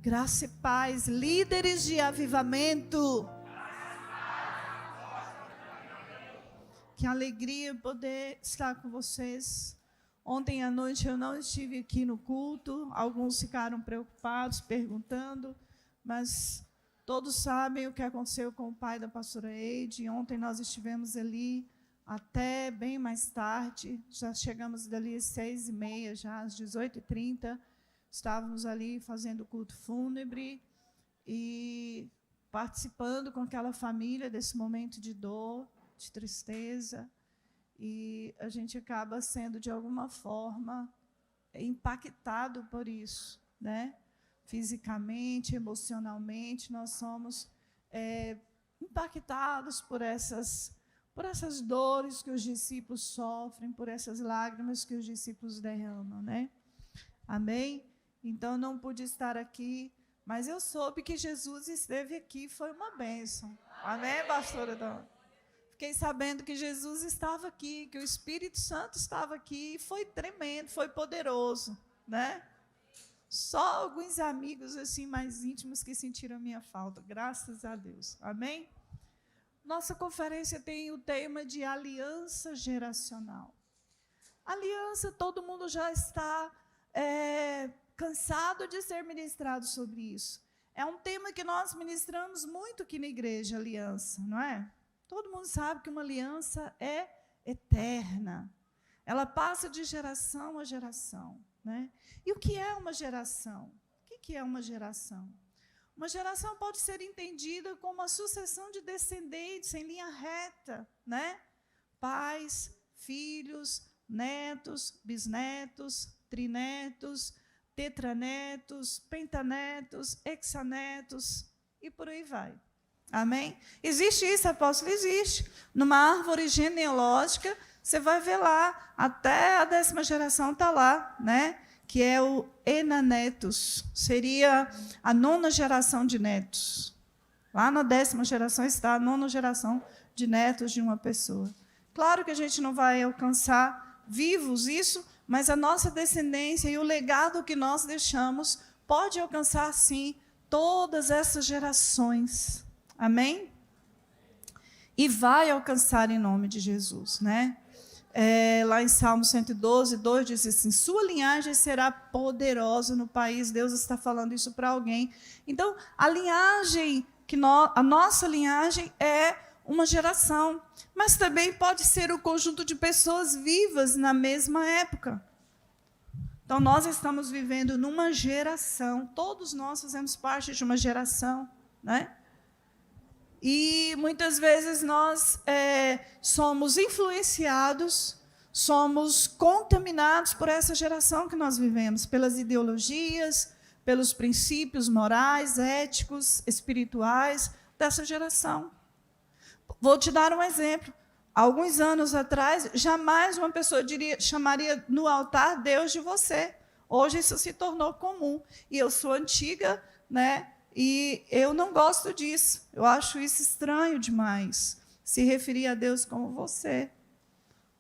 Graça e paz, líderes de avivamento. Que alegria poder estar com vocês. Ontem à noite eu não estive aqui no culto, alguns ficaram preocupados, perguntando, mas todos sabem o que aconteceu com o pai da pastora Eide. Ontem nós estivemos ali até bem mais tarde, já chegamos dali às 6h30, já às 18h30, estávamos ali fazendo o culto fúnebre e participando com aquela família desse momento de dor, de tristeza, e a gente acaba sendo, de alguma forma, impactado por isso, né? Fisicamente, emocionalmente, nós somos impactados por essas dores que os discípulos sofrem, por essas lágrimas que os discípulos derramam, né? Amém? Então, eu não pude estar aqui, mas eu soube que Jesus esteve aqui, foi uma bênção. Amém, pastora Dona? Fiquei sabendo que Jesus estava aqui, que o Espírito Santo estava aqui, e foi tremendo, foi poderoso, né? Só alguns amigos assim mais íntimos que sentiram a minha falta, graças a Deus. Amém? Nossa conferência tem o tema de aliança geracional. Aliança, todo mundo já está cansado de ser ministrado sobre isso. É um tema que nós ministramos muito aqui na igreja, aliança, não é? Todo mundo sabe que uma aliança é eterna. Ela passa de geração a geração, né? E o que é uma geração? O que é uma geração? Uma geração pode ser entendida como uma sucessão de descendentes em linha reta, né? Pais, filhos, netos, bisnetos, trinetos, tetranetos, pentanetos, hexanetos e por aí vai. Amém? Existe isso, apóstolo? Existe. Numa árvore genealógica, você vai ver lá, até a 10ª geração está lá, né? Que é o enanetos, seria a 9ª geração de netos. Lá na 10ª geração está a 9ª geração de netos de uma pessoa. Claro que a gente não vai alcançar vivos isso, mas a nossa descendência e o legado que nós deixamos pode alcançar, sim, todas essas gerações. Amém? E vai alcançar em nome de Jesus, né? Lá em Salmo 112, 2 diz assim: sua linhagem será poderosa no país. Deus está falando isso para alguém. Então, a linhagem, a nossa linhagem é uma geração, mas também pode ser o conjunto de pessoas vivas na mesma época. Então, nós estamos vivendo numa geração, todos nós fazemos parte de uma geração, né? E muitas vezes nós somos influenciados, somos contaminados por essa geração que nós vivemos, pelas ideologias, pelos princípios morais, éticos, espirituais dessa geração. Vou te dar um exemplo. Alguns anos atrás, jamais uma pessoa chamaria no altar Deus de você. Hoje isso se tornou comum. E eu sou antiga, né? E eu não gosto disso. Eu acho isso estranho demais. Se referir a Deus como você.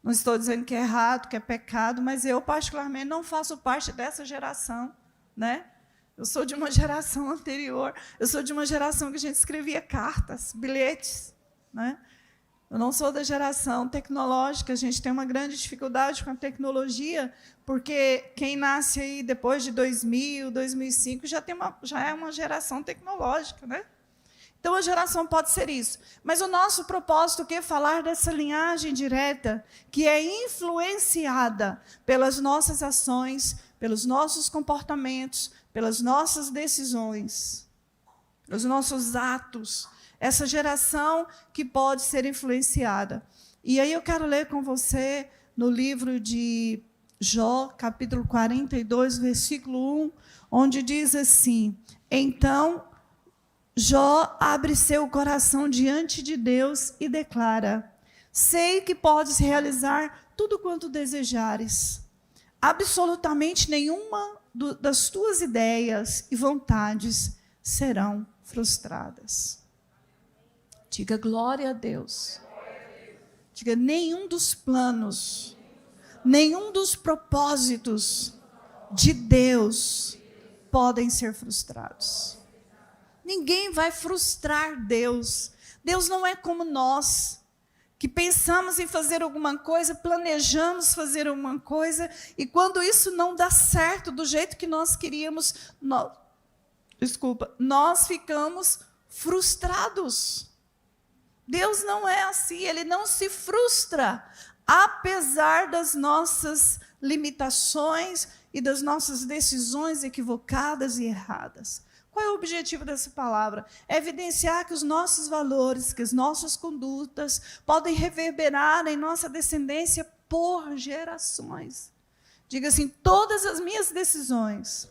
Não estou dizendo que é errado, que é pecado, mas eu, particularmente, não faço parte dessa geração, né? Eu sou de uma geração anterior. Eu sou de uma geração que a gente escrevia cartas, bilhetes, né? Eu não sou da geração tecnológica, a gente tem uma grande dificuldade com a tecnologia, porque quem nasce aí depois de 2000, 2005, já é uma geração tecnológica, né? Então, a geração pode ser isso. Mas o nosso propósito é falar dessa linhagem direta, que é influenciada pelas nossas ações, pelos nossos comportamentos, pelas nossas decisões, pelos nossos atos. Essa geração que pode ser influenciada. E aí eu quero ler com você no livro de Jó, capítulo 42, versículo 1, onde diz assim: então Jó abre seu coração diante de Deus e declara: sei que podes realizar tudo quanto desejares. Absolutamente nenhuma das tuas ideias e vontades serão frustradas. Diga glória a Deus. Diga, nenhum dos planos, nenhum dos propósitos de Deus podem ser frustrados. Ninguém vai frustrar Deus. Deus não é como nós, que pensamos em fazer alguma coisa, planejamos fazer alguma coisa, e quando isso não dá certo do jeito que nós queríamos, nós ficamos frustrados. Deus não é assim, Ele não se frustra, apesar das nossas limitações e das nossas decisões equivocadas e erradas. Qual é o objetivo dessa palavra? É evidenciar que os nossos valores, que as nossas condutas podem reverberar em nossa descendência por gerações. Diga assim: todas as minhas decisões,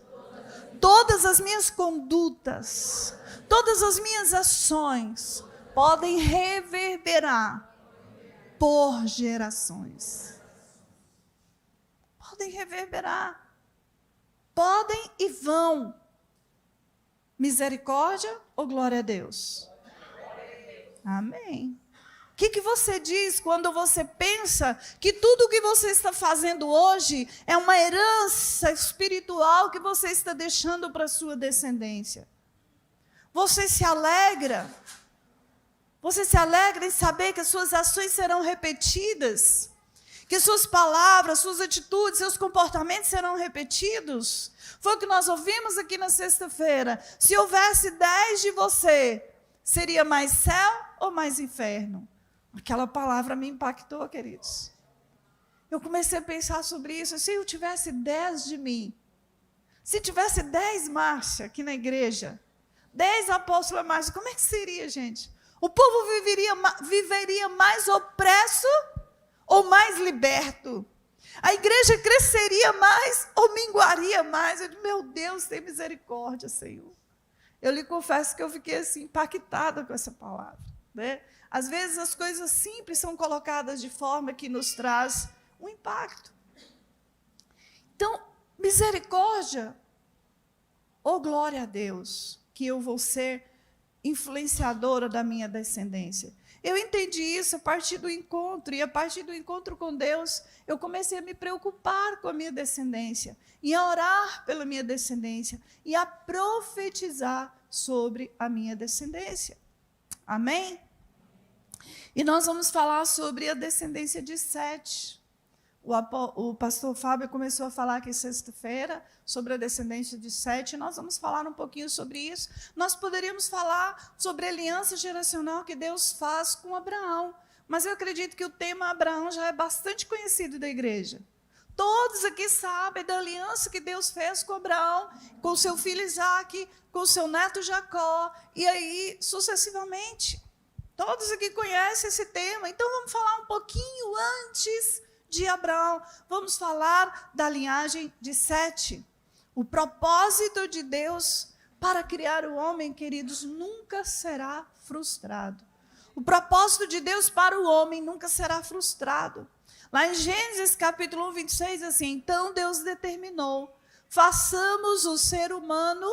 todas as minhas condutas, todas as minhas ações podem reverberar por gerações. Podem reverberar. Podem e vão. Misericórdia ou glória a Deus? Amém. O que você diz quando você pensa que tudo o que você está fazendo hoje é uma herança espiritual que você está deixando para a sua descendência? Você se alegra? Você se alegra em saber que as suas ações serão repetidas? Que suas palavras, suas atitudes, seus comportamentos serão repetidos? Foi o que nós ouvimos aqui na sexta-feira. Se houvesse 10 de você, seria mais céu ou mais inferno? Aquela palavra me impactou, queridos. Eu comecei a pensar sobre isso. Se eu tivesse 10 de mim, se tivesse 10 Márcia aqui na igreja, 10 apóstolos Márcia, como é que seria, gente? O povo viveria mais opresso ou mais liberto? A igreja cresceria mais ou minguaria mais? Eu digo, meu Deus, tem misericórdia, Senhor. Eu lhe confesso que eu fiquei assim, impactada com essa palavra, né? Às vezes as coisas simples são colocadas de forma que nos traz um impacto. Então, misericórdia ou glória a Deus, que eu vou ser influenciadora da minha descendência. Eu entendi isso a partir do encontro, e a partir do encontro com Deus, eu comecei a me preocupar com a minha descendência, e a orar pela minha descendência, e a profetizar sobre a minha descendência. Amém? E nós vamos falar sobre a descendência de Sete. O pastor Fábio começou a falar aqui sexta-feira sobre a descendência de Sete. Nós vamos falar um pouquinho sobre isso. Nós poderíamos falar sobre a aliança geracional que Deus faz com Abraão. Mas eu acredito que o tema Abraão já é bastante conhecido da igreja. Todos aqui sabem da aliança que Deus fez com Abraão, com seu filho Isaque, com seu neto Jacó, e aí sucessivamente. Todos aqui conhecem esse tema. Então vamos falar um pouquinho antes de Abraão. Vamos falar da linhagem de Sete. O propósito de Deus para criar o homem, queridos, nunca será frustrado. O propósito de Deus para o homem nunca será frustrado. Lá em Gênesis capítulo 1, 26, assim, então Deus determinou, façamos o ser humano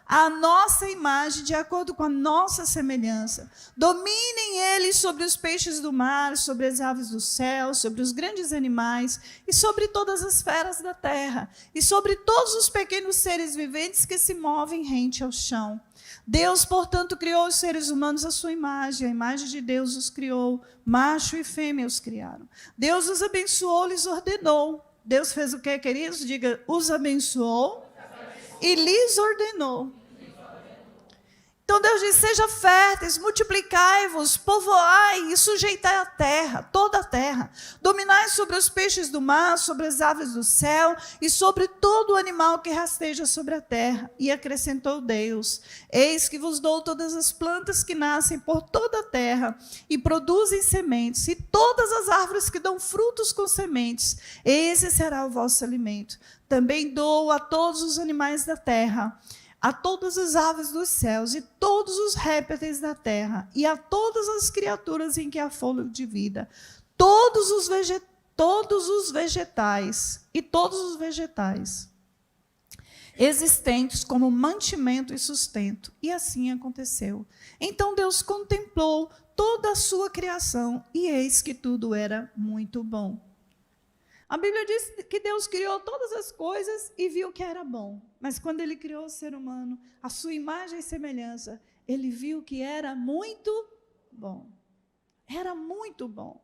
à nossa imagem, de acordo com a nossa semelhança. Dominem eles sobre os peixes do mar, sobre as aves do céu, sobre os grandes animais e sobre todas as feras da terra, e sobre todos os pequenos seres viventes que se movem rente ao chão. Deus, portanto, criou os seres humanos à sua imagem, a imagem de Deus os criou, macho e fêmea os criaram. Deus os abençoou, lhes ordenou. Deus fez o que, queridos? Diga, os abençoou e lhes ordenou. Então Deus diz, sejam férteis, multiplicai-vos, povoai e sujeitai a terra, toda a terra. Dominai sobre os peixes do mar, sobre as aves do céu e sobre todo o animal que rasteja sobre a terra. E acrescentou Deus, eis que vos dou todas as plantas que nascem por toda a terra e produzem sementes, e todas as árvores que dão frutos com sementes. Esse será o vosso alimento. Também dou a todos os animais da terra, a todas as aves dos céus e todos os répteis da terra, e a todas as criaturas em que há fôlego de vida, todos os vegetais existentes como mantimento e sustento. E assim aconteceu. Então Deus contemplou toda a sua criação, e eis que tudo era muito bom. A Bíblia diz que Deus criou todas as coisas e viu que era bom. Mas quando ele criou o ser humano, a sua imagem e semelhança, ele viu que era muito bom. Era muito bom.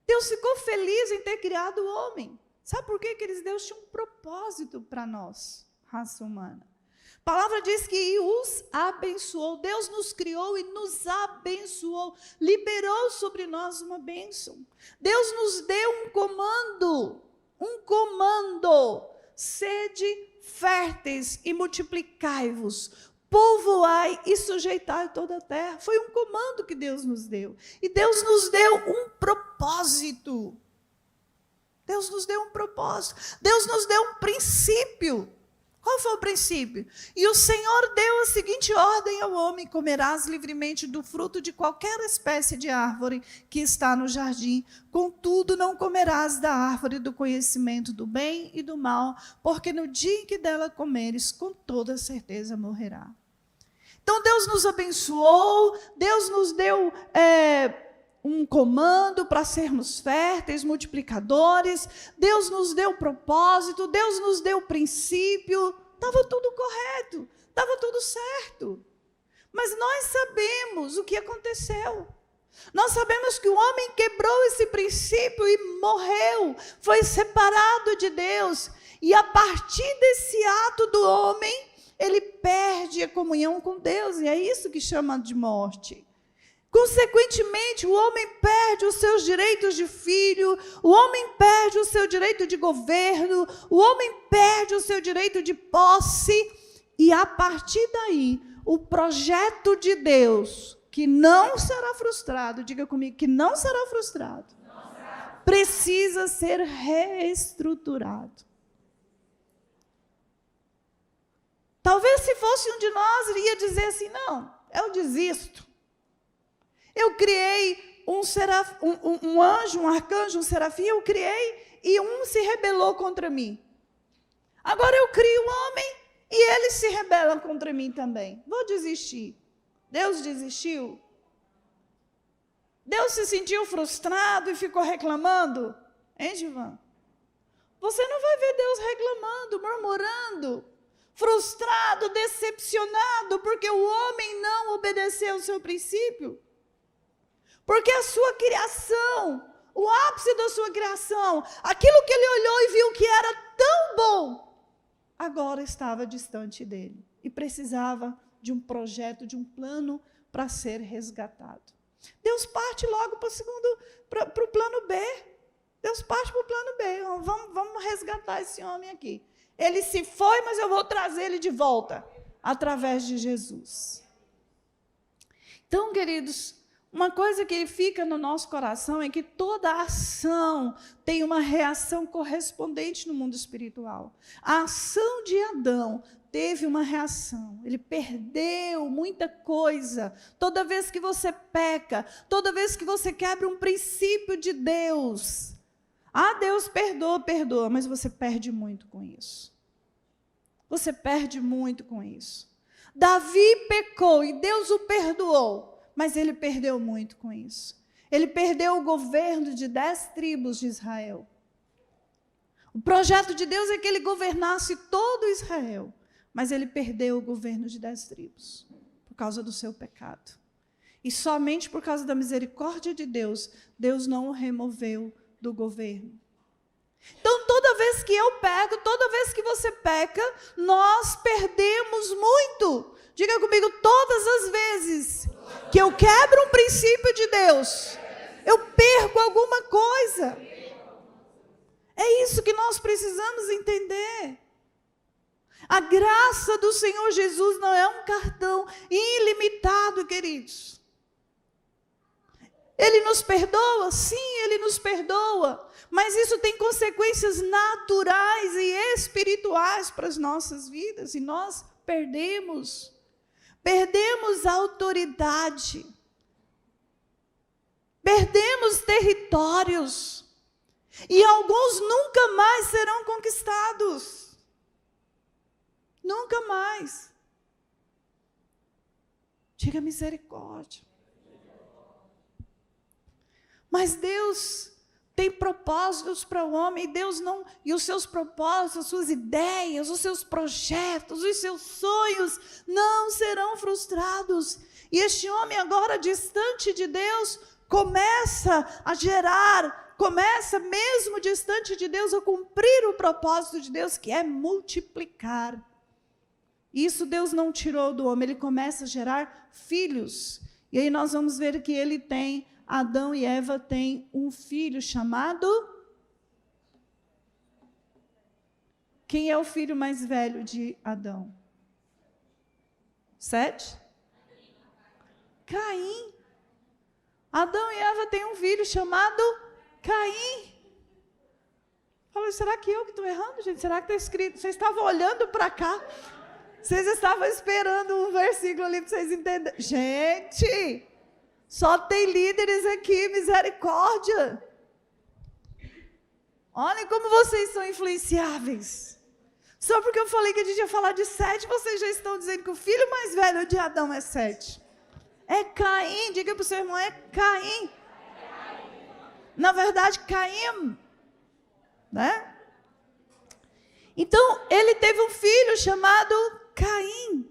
Deus ficou feliz em ter criado o homem. Sabe por quê, queridos? Deus tinha um propósito para nós, raça humana. A palavra diz que os abençoou. Deus nos criou e nos abençoou. Liberou sobre nós uma bênção. Deus nos deu um comando. Um comando. Sede férteis e multiplicai-vos. Povoai e sujeitai toda a terra. Foi um comando que Deus nos deu. E Deus nos deu um propósito. Deus nos deu um propósito. Deus nos deu um princípio. Qual foi o princípio? E o Senhor deu a seguinte ordem ao homem: comerás livremente do fruto de qualquer espécie de árvore que está no jardim, contudo não comerás da árvore do conhecimento do bem e do mal, porque no dia em que dela comeres, com toda certeza morrerá. Então Deus nos abençoou, Deus nos deu um comando para sermos férteis, multiplicadores, Deus nos deu propósito, Deus nos deu princípio, estava tudo correto, estava tudo certo. Mas nós sabemos o que aconteceu. Nós sabemos que o homem quebrou esse princípio e morreu, foi separado de Deus. E a partir desse ato do homem, ele perde a comunhão com Deus, e é isso que chama de morte. Consequentemente, o homem perde os seus direitos de filho, o homem perde o seu direito de governo, o homem perde o seu direito de posse, e a partir daí, o projeto de Deus, que não será frustrado, diga comigo, que não será frustrado, precisa ser reestruturado. Talvez se fosse um de nós, iria dizer assim: não, eu desisto. Eu criei um anjo, um arcanjo, um serafim, eu criei e um se rebelou contra mim. Agora eu crio um homem e ele se rebela contra mim também. Vou desistir. Deus desistiu? Deus se sentiu frustrado e ficou reclamando? Hein, Givan? Você não vai ver Deus reclamando, murmurando, frustrado, decepcionado, porque o homem não obedeceu o seu princípio. Porque a sua criação, o ápice da sua criação, aquilo que ele olhou e viu que era tão bom, agora estava distante dele. E precisava de um projeto, de um plano para ser resgatado. Deus parte logo para o plano B. Deus parte para o plano B. Vamos resgatar esse homem aqui. Ele se foi, mas eu vou trazer ele de volta, através de Jesus. Então, queridos, uma coisa que fica no nosso coração é que toda ação tem uma reação correspondente no mundo espiritual. A ação de Adão teve uma reação, ele perdeu muita coisa. Toda vez que você peca, toda vez que você quebra um princípio de Deus, Deus perdoa, mas você perde muito com isso. Você perde muito com isso. Davi pecou e Deus o perdoou, mas ele perdeu muito com isso. Ele perdeu o governo de 10 tribos de Israel. O projeto de Deus é que ele governasse todo Israel, mas ele perdeu o governo de 10 tribos, por causa do seu pecado. E somente por causa da misericórdia de Deus, Deus não o removeu do governo. Então, toda vez que eu peco, toda vez que você peca, nós perdemos muito. Diga comigo, todas as vezes que eu quebro um princípio de Deus, eu perco alguma coisa. É isso que nós precisamos entender. A graça do Senhor Jesus não é um cartão ilimitado, queridos. Ele nos perdoa? Sim, Ele nos perdoa. Mas isso tem consequências naturais e espirituais para as nossas vidas. E nós perdemos. Perdemos a autoridade. Perdemos territórios. E alguns nunca mais serão conquistados. Nunca mais. Diga misericórdia. Mas Deus tem propósitos para o homem, e Deus não, e os seus propósitos, as suas ideias, os seus projetos, os seus sonhos não serão frustrados. E este homem agora distante de Deus começa a gerar, começa mesmo distante de Deus a cumprir o propósito de Deus, que é multiplicar. Isso Deus não tirou do homem, ele começa a gerar filhos. E aí nós vamos ver que ele tem, Adão e Eva têm um filho chamado... Quem é o filho mais velho de Adão? Sete? Caim. Adão e Eva têm um filho chamado Caim. Falei, será que eu que estou errando, gente? Será que está escrito? Vocês estavam olhando para cá? Vocês estavam esperando um versículo ali para vocês entenderem. Gente, só tem líderes aqui, misericórdia. Olhem como vocês são influenciáveis. Só porque eu falei que a gente ia falar de Sete, vocês já estão dizendo que o filho mais velho de Adão é Sete. É Caim, diga para o seu irmão, é Caim. Na verdade, Caim, né? Então, ele teve um filho chamado Caim.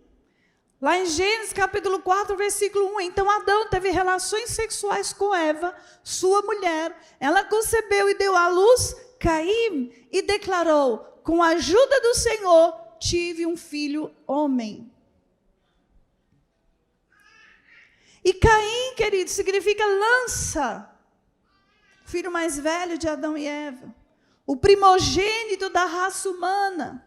Lá em Gênesis capítulo 4, versículo 1. Então, Adão teve relações sexuais com Eva, sua mulher. Ela concebeu e deu à luz Caim e declarou, com a ajuda do Senhor, tive um filho homem. E Caim, querido, significa lança. Filho mais velho de Adão e Eva. O primogênito da raça humana.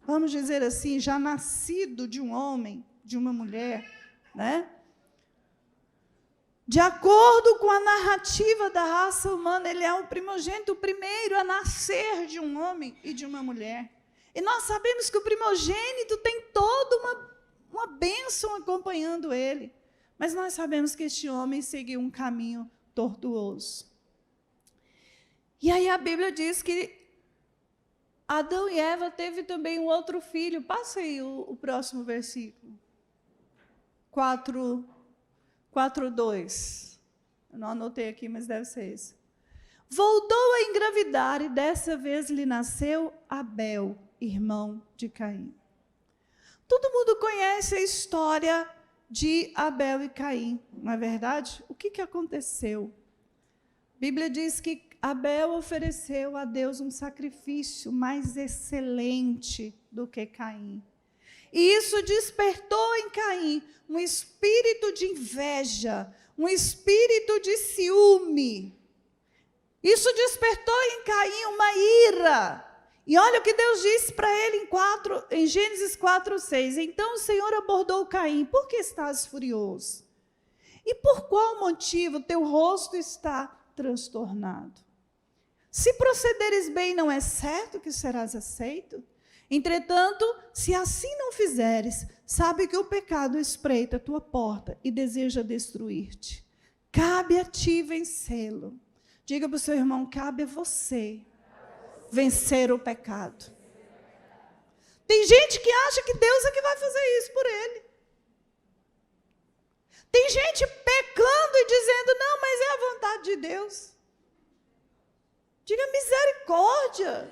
Vamos dizer assim, já nascido de um homem, de uma mulher, né? De acordo com a narrativa da raça humana, ele é o primogênito, o primeiro a nascer de um homem e de uma mulher. E nós sabemos que o primogênito tem toda uma bênção acompanhando ele. Mas nós sabemos que este homem seguiu um caminho tortuoso. E aí a Bíblia diz que Adão e Eva teve também um outro filho. Passa aí o próximo versículo. 4:2. Eu não anotei aqui, mas deve ser esse. Voltou a engravidar e dessa vez lhe nasceu Abel, irmão de Caim. Todo mundo conhece a história de Abel e Caim, não é verdade? O que aconteceu? A Bíblia diz que Abel ofereceu a Deus um sacrifício mais excelente do que Caim. E isso despertou em Caim um espírito de inveja, um espírito de ciúme. Isso despertou em Caim uma ira. E olha o que Deus disse para ele em Gênesis 4:6. Então o Senhor abordou Caim: por que estás furioso? E por qual motivo teu rosto está transtornado? Se procederes bem, não é certo que serás aceito? Entretanto, se assim não fizeres, sabe que o pecado espreita a tua porta e deseja destruir-te. Cabe a ti vencê-lo. Diga para o seu irmão: cabe a você vencer o pecado. Tem gente que acha que Deus é que vai fazer isso por ele. Tem gente pecando e dizendo: não, mas é a vontade de Deus. Diga misericórdia.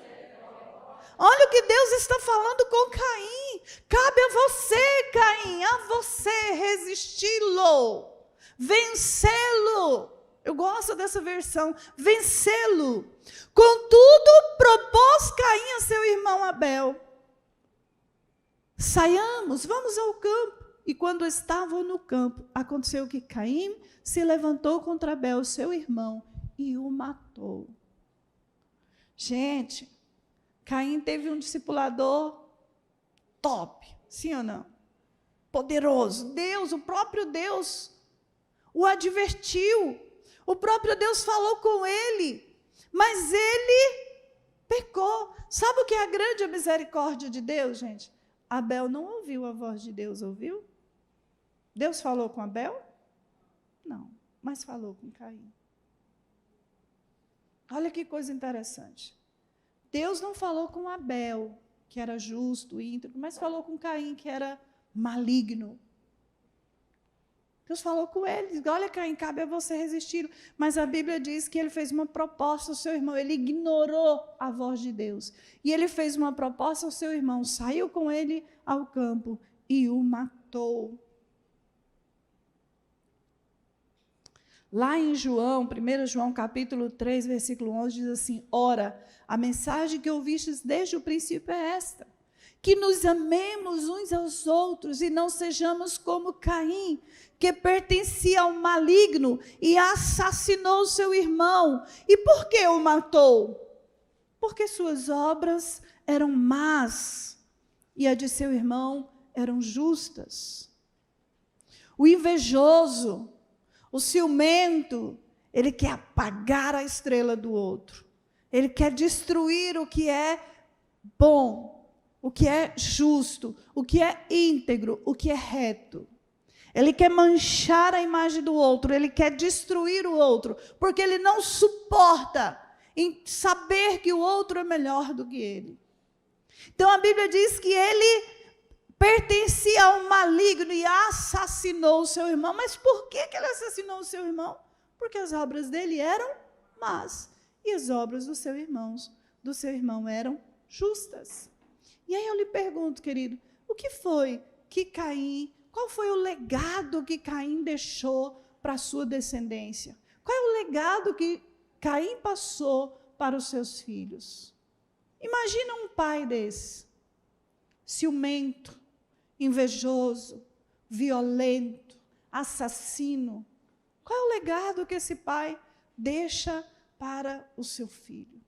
Olha o que Deus está falando com Caim. Cabe a você, Caim, a você resisti-lo, vencê-lo. Eu gosto dessa versão, vencê-lo. Contudo, propôs Caim a seu irmão Abel: saiamos, vamos ao campo. E quando estavam no campo, aconteceu que Caim se levantou contra Abel, seu irmão, e o matou. Gente, Caim teve um discipulador top, sim ou não? Poderoso. Deus, o próprio Deus, o advertiu. O próprio Deus falou com ele, mas ele pecou. Sabe o que é a grande misericórdia de Deus, gente? Abel não ouviu a voz de Deus, ouviu? Deus falou com Abel? Não, mas falou com Caim. Olha que coisa interessante. Deus não falou com Abel, que era justo, íntegro, mas falou com Caim, que era maligno. Deus falou com ele, disse, olha, Caim, cabe a você resistir. Mas a Bíblia diz que ele fez uma proposta ao seu irmão, ele ignorou a voz de Deus. E ele fez uma proposta ao seu irmão, saiu com ele ao campo e o matou. Lá em João, 1 João capítulo 3, versículo 11, diz assim, ora, a mensagem que ouvistes desde o princípio é esta, que nos amemos uns aos outros e não sejamos como Caim, que pertencia ao maligno e assassinou seu irmão. E por que o matou? Porque suas obras eram más e a de seu irmão eram justas. O invejoso, o ciumento, ele quer apagar a estrela do outro. Ele quer destruir o que é bom, o que é justo, o que é íntegro, o que é reto. Ele quer manchar a imagem do outro, ele quer destruir o outro, porque ele não suporta em saber que o outro é melhor do que ele. Então a Bíblia diz que ele pertencia ao maligno e assassinou o seu irmão. Mas por que ele assassinou o seu irmão? Porque as obras dele eram más e as obras do seu irmão eram justas. E aí eu lhe pergunto, querido, o que foi que Caim, qual foi o legado que Caim deixou para a sua descendência? Qual é o legado que Caim passou para os seus filhos? Imagina um pai desse, ciumento, invejoso, violento, assassino. Qual é o legado que esse pai deixa para o seu filho?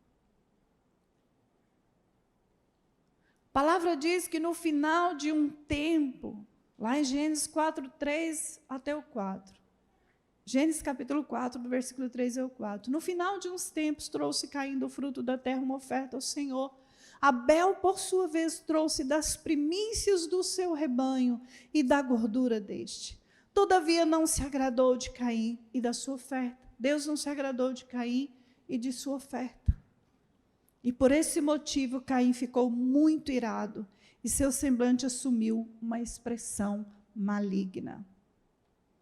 A palavra diz que no final de um tempo, lá em Gênesis 4, 3 até o 4, Gênesis capítulo 4, do versículo 3 ao 4, no final de uns tempos trouxe Caim do fruto da terra uma oferta ao Senhor. Abel, por sua vez, trouxe das primícias do seu rebanho e da gordura deste. Todavia não se agradou de Caim e da sua oferta. Deus não se agradou de Caim e de sua oferta. E por esse motivo Caim ficou muito irado e seu semblante assumiu uma expressão maligna.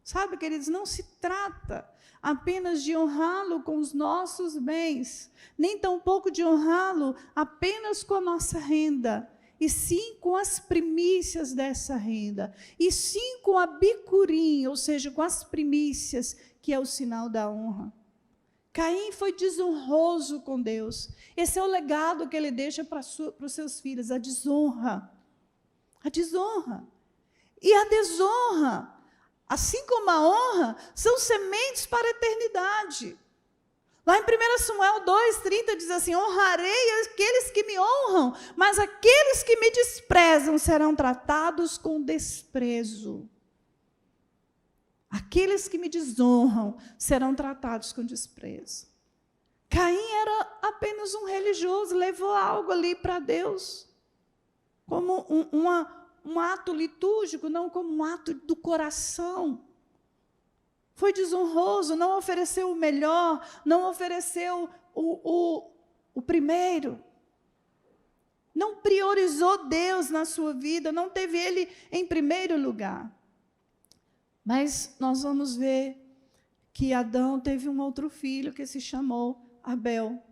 Sabe, queridos, não se trata apenas de honrá-lo com os nossos bens, nem tampouco de honrá-lo apenas com a nossa renda, e sim com as primícias dessa renda, e sim com a bicurim, ou seja, com as primícias, que é o sinal da honra. Caim foi desonroso com Deus. Esse é o legado que ele deixa para os seus filhos, a desonra. A desonra. E a desonra, assim como a honra, são sementes para a eternidade. Lá em 1 Samuel 2,30 diz assim, honrarei aqueles que me honram, mas aqueles que me desprezam serão tratados com desprezo. Aqueles que me desonram serão tratados com desprezo. Caim era apenas um religioso, levou algo ali para Deus, como um ato litúrgico, não como um ato do coração. Foi desonroso, não ofereceu o melhor, não ofereceu o primeiro. Não priorizou Deus na sua vida, não teve Ele em primeiro lugar. Mas nós vamos ver que Adão teve um outro filho que se chamou Abel.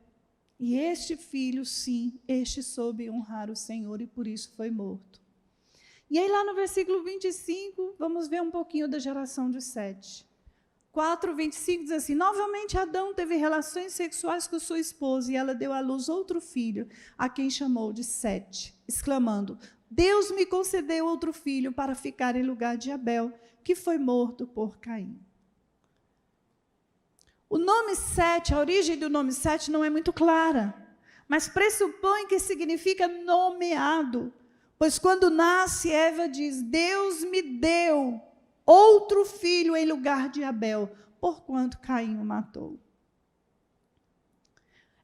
E este filho, sim, este soube honrar o Senhor e por isso foi morto. E aí lá no versículo 25, vamos ver um pouquinho da geração de Sete. 4:25 diz assim, novamente Adão teve relações sexuais com sua esposa e ela deu à luz outro filho, a quem chamou de Sete, exclamando, Deus me concedeu outro filho para ficar em lugar de Abel, que foi morto por Caim. O nome Sete, a origem do nome Sete não é muito clara, mas pressupõe que significa nomeado, pois quando nasce, Eva diz, Deus me deu outro filho em lugar de Abel, porquanto Caim o matou.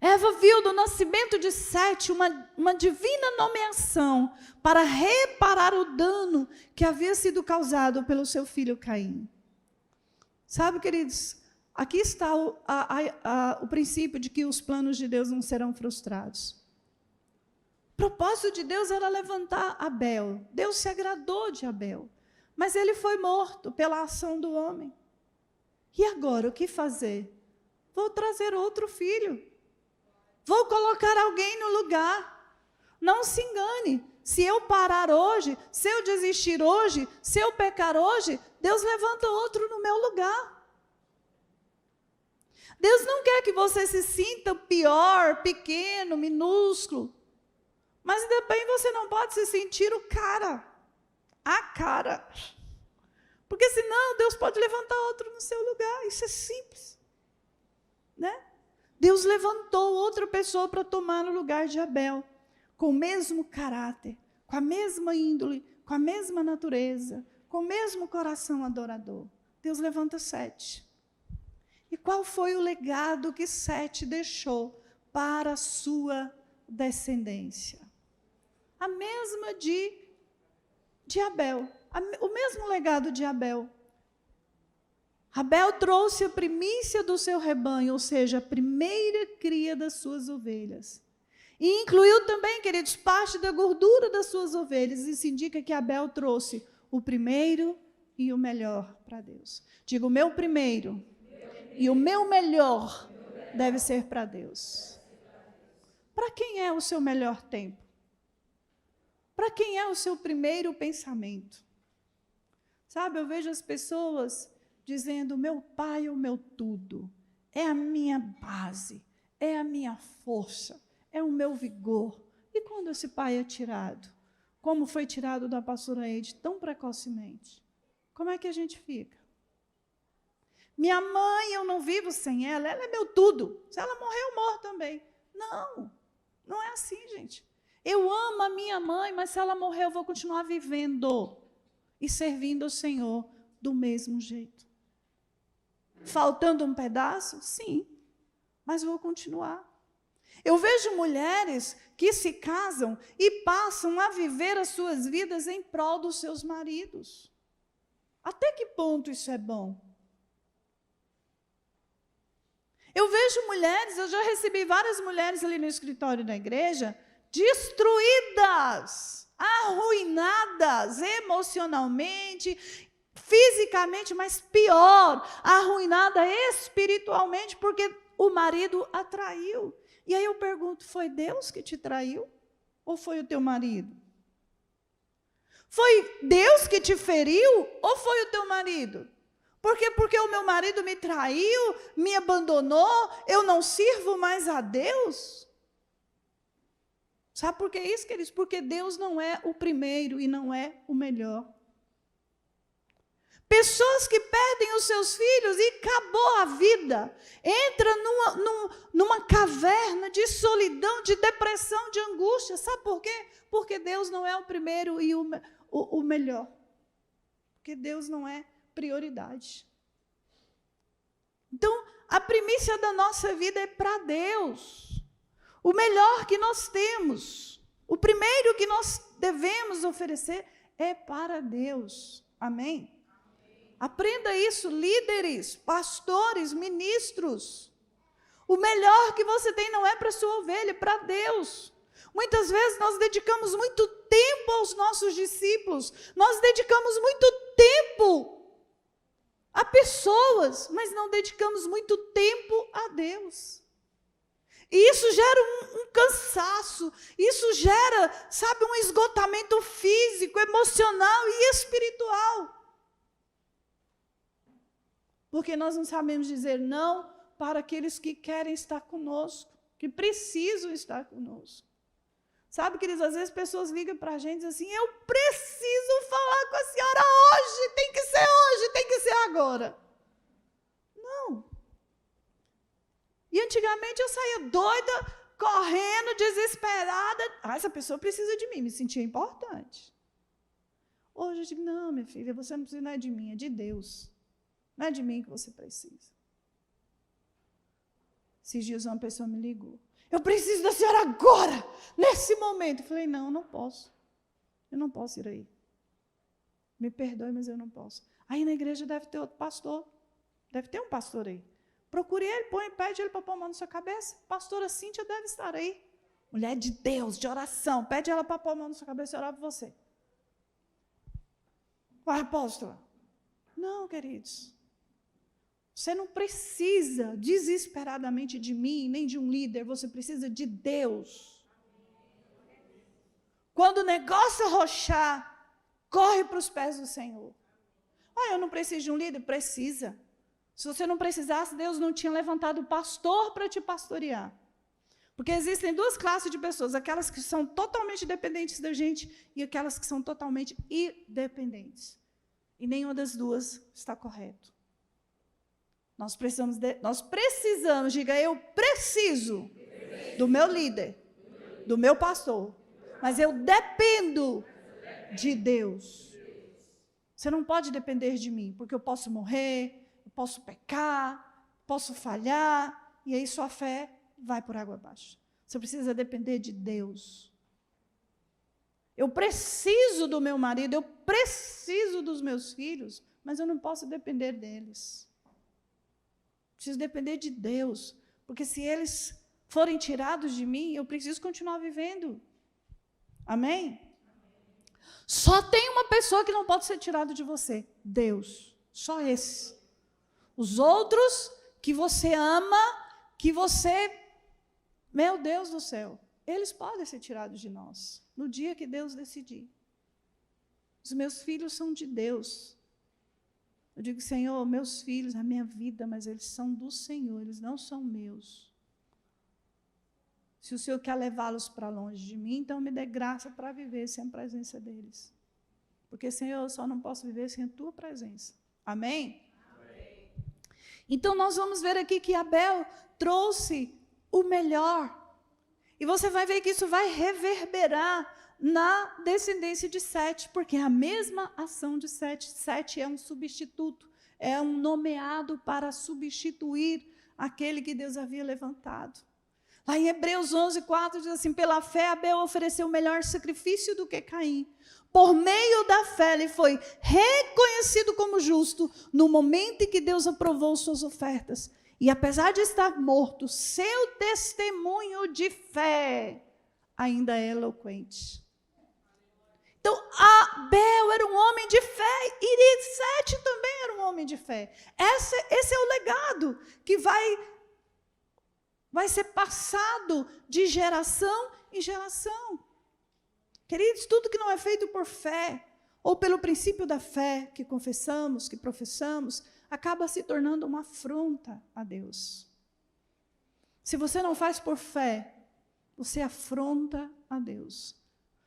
Eva viu no nascimento de Sete uma divina nomeação para reparar o dano que havia sido causado pelo seu filho Caim. Sabe, queridos, aqui está o princípio de que os planos de Deus não serão frustrados. O propósito de Deus era levantar Abel. Deus se agradou de Abel. Mas ele foi morto pela ação do homem. E agora, o que fazer? Vou trazer outro filho. Vou colocar alguém no lugar. Não se engane. Se eu parar hoje, se eu desistir hoje, se eu pecar hoje, Deus levanta outro no meu lugar. Deus não quer que você se sinta pior, pequeno, minúsculo. Mas também você não pode se sentir o cara. A cara. Porque senão Deus pode levantar outro no seu lugar. Isso é simples. Né? Deus levantou outra pessoa para tomar no lugar de Abel. Com o mesmo caráter, com a mesma índole, com a mesma natureza, com o mesmo coração adorador. Deus levanta Sete. E qual foi o legado que Sete deixou para a sua descendência? A mesma de Abel. O mesmo legado de Abel. Abel trouxe a primícia do seu rebanho, ou seja, a primeira cria das suas ovelhas. E incluiu também, queridos, parte da gordura das suas ovelhas. Isso indica que Abel trouxe o primeiro e o melhor para Deus. Digo, o meu primeiro e o meu melhor deve ser para Deus. Para quem é o seu melhor tempo? Para quem é o seu primeiro pensamento? Sabe, eu vejo as pessoas dizendo, meu pai é o meu tudo, é a minha base, é a minha força, é o meu vigor. E quando esse pai é tirado? Como foi tirado da pastora Eide tão precocemente? Como é que a gente fica? Minha mãe, eu não vivo sem ela, ela é meu tudo. Se ela morrer, eu morro também. Não, não é assim, gente. Eu amo a minha mãe, mas se ela morrer, eu vou continuar vivendo e servindo ao Senhor do mesmo jeito. Faltando um pedaço? Sim, mas vou continuar. Eu vejo mulheres que se casam e passam a viver as suas vidas em prol dos seus maridos. Até que ponto isso é bom? Eu vejo mulheres, eu já recebi várias mulheres ali no escritório da igreja, destruídas, arruinadas emocionalmente, fisicamente, mas pior, arruinada espiritualmente, porque o marido a traiu. E aí eu pergunto, foi Deus que te traiu? Ou foi o teu marido? Foi Deus que te feriu? Ou foi o teu marido? Porque o meu marido me traiu, me abandonou, eu não sirvo mais a Deus? Sabe por que isso, queridos? Porque Deus não é o primeiro e não é o melhor. Pessoas que perdem os seus filhos e acabou a vida. Entra numa caverna de solidão, de depressão, de angústia. Sabe por quê? Porque Deus não é o primeiro e o melhor. Porque Deus não é prioridade. Então, a primícia da nossa vida é para Deus. O melhor que nós temos, o primeiro que nós devemos oferecer é para Deus. Amém? Aprenda isso, líderes, pastores, ministros. O melhor que você tem não é para a sua ovelha, é para Deus. Muitas vezes nós dedicamos muito tempo aos nossos discípulos, nós dedicamos muito tempo a pessoas, mas não dedicamos muito tempo a Deus. E isso gera um cansaço, isso gera, sabe, um esgotamento físico, emocional e espiritual. Porque nós não sabemos dizer não para aqueles que querem estar conosco, que precisam estar conosco. Sabe, queridos, às vezes pessoas ligam para a gente e dizem assim, eu preciso falar com a senhora hoje, tem que ser agora. Não. E antigamente eu saía doida, correndo, desesperada. Essa pessoa precisa de mim, me sentia importante. Hoje eu digo, não, minha filha, você não precisa, não é de mim, é de Deus. Não é de mim que você precisa. Esses dias uma pessoa me ligou. Eu preciso da senhora agora, nesse momento. Eu falei, não posso. Eu não posso ir aí. Me perdoe, mas eu não posso. Aí na igreja deve ter outro pastor. Deve ter um pastor aí. Procure ele, pede ele para pôr a mão na sua cabeça. Pastora Cíntia deve estar aí. Mulher de Deus, de oração. Pede ela para pôr a mão na sua cabeça e orar por você. Uai, apóstola. Não, queridos. Você não precisa desesperadamente de mim, nem de um líder. Você precisa de Deus. Quando o negócio arrochar, corre para os pés do Senhor. Eu não preciso de um líder? Precisa. Se você não precisasse, Deus não tinha levantado pastor para te pastorear. Porque existem duas classes de pessoas, aquelas que são totalmente dependentes da gente e aquelas que são totalmente independentes. E nenhuma das duas está correto. Nós precisamos, diga, eu preciso do meu líder, do meu pastor, mas eu dependo de Deus. Você não pode depender de mim, porque eu posso morrer, eu posso pecar, posso falhar, e aí sua fé vai por água abaixo. Você precisa depender de Deus. Eu preciso do meu marido, eu preciso dos meus filhos, mas eu não posso depender deles. Preciso depender de Deus, porque se eles forem tirados de mim, eu preciso continuar vivendo. Amém? Só tem uma pessoa que não pode ser tirada de você, Deus. Só esse. Os outros que você ama, que você... Meu Deus do céu, eles podem ser tirados de nós, no dia que Deus decidir. Os meus filhos são de Deus. Eu digo, Senhor, meus filhos, a minha vida, mas eles são do Senhor, eles não são meus. Se o Senhor quer levá-los para longe de mim, então me dê graça para viver sem a presença deles. Porque, Senhor, eu só não posso viver sem a tua presença. Amém? Amém. Então, nós vamos ver aqui que Abel trouxe o melhor. E você vai ver que isso vai reverberar na descendência de Sete, porque é a mesma ação de Sete. Sete é um substituto, é um nomeado para substituir aquele que Deus havia levantado. Lá em Hebreus 11:4 diz assim, pela fé Abel ofereceu melhor sacrifício do que Caim. Por meio da fé ele foi reconhecido como justo no momento em que Deus aprovou suas ofertas. E apesar de estar morto, seu testemunho de fé ainda é eloquente. Então, Abel era um homem de fé e Sete também era um homem de fé. Esse é o legado que vai ser passado de geração em geração. Queridos, tudo que não é feito por fé, ou pelo princípio da fé que confessamos, que professamos, acaba se tornando uma afronta a Deus. Se você não faz por fé, você afronta a Deus.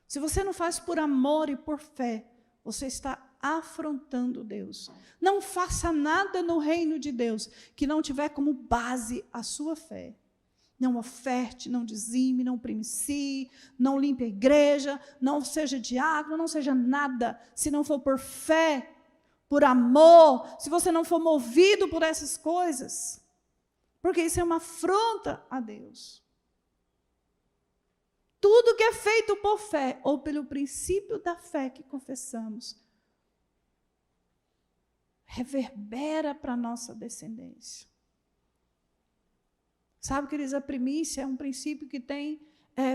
Se você não faz por amor e por fé, você está afrontando Deus. Não faça nada no reino de Deus que não tiver como base a sua fé. Não oferte, não dizime, não primicie, não limpe a igreja, não seja diácono, não seja nada, se não for por fé, por amor, se você não for movido por essas coisas, porque isso é uma afronta a Deus. Tudo que é feito por fé, ou pelo princípio da fé que confessamos, reverbera para a nossa descendência. Sabe, queridos, a primícia é um princípio que tem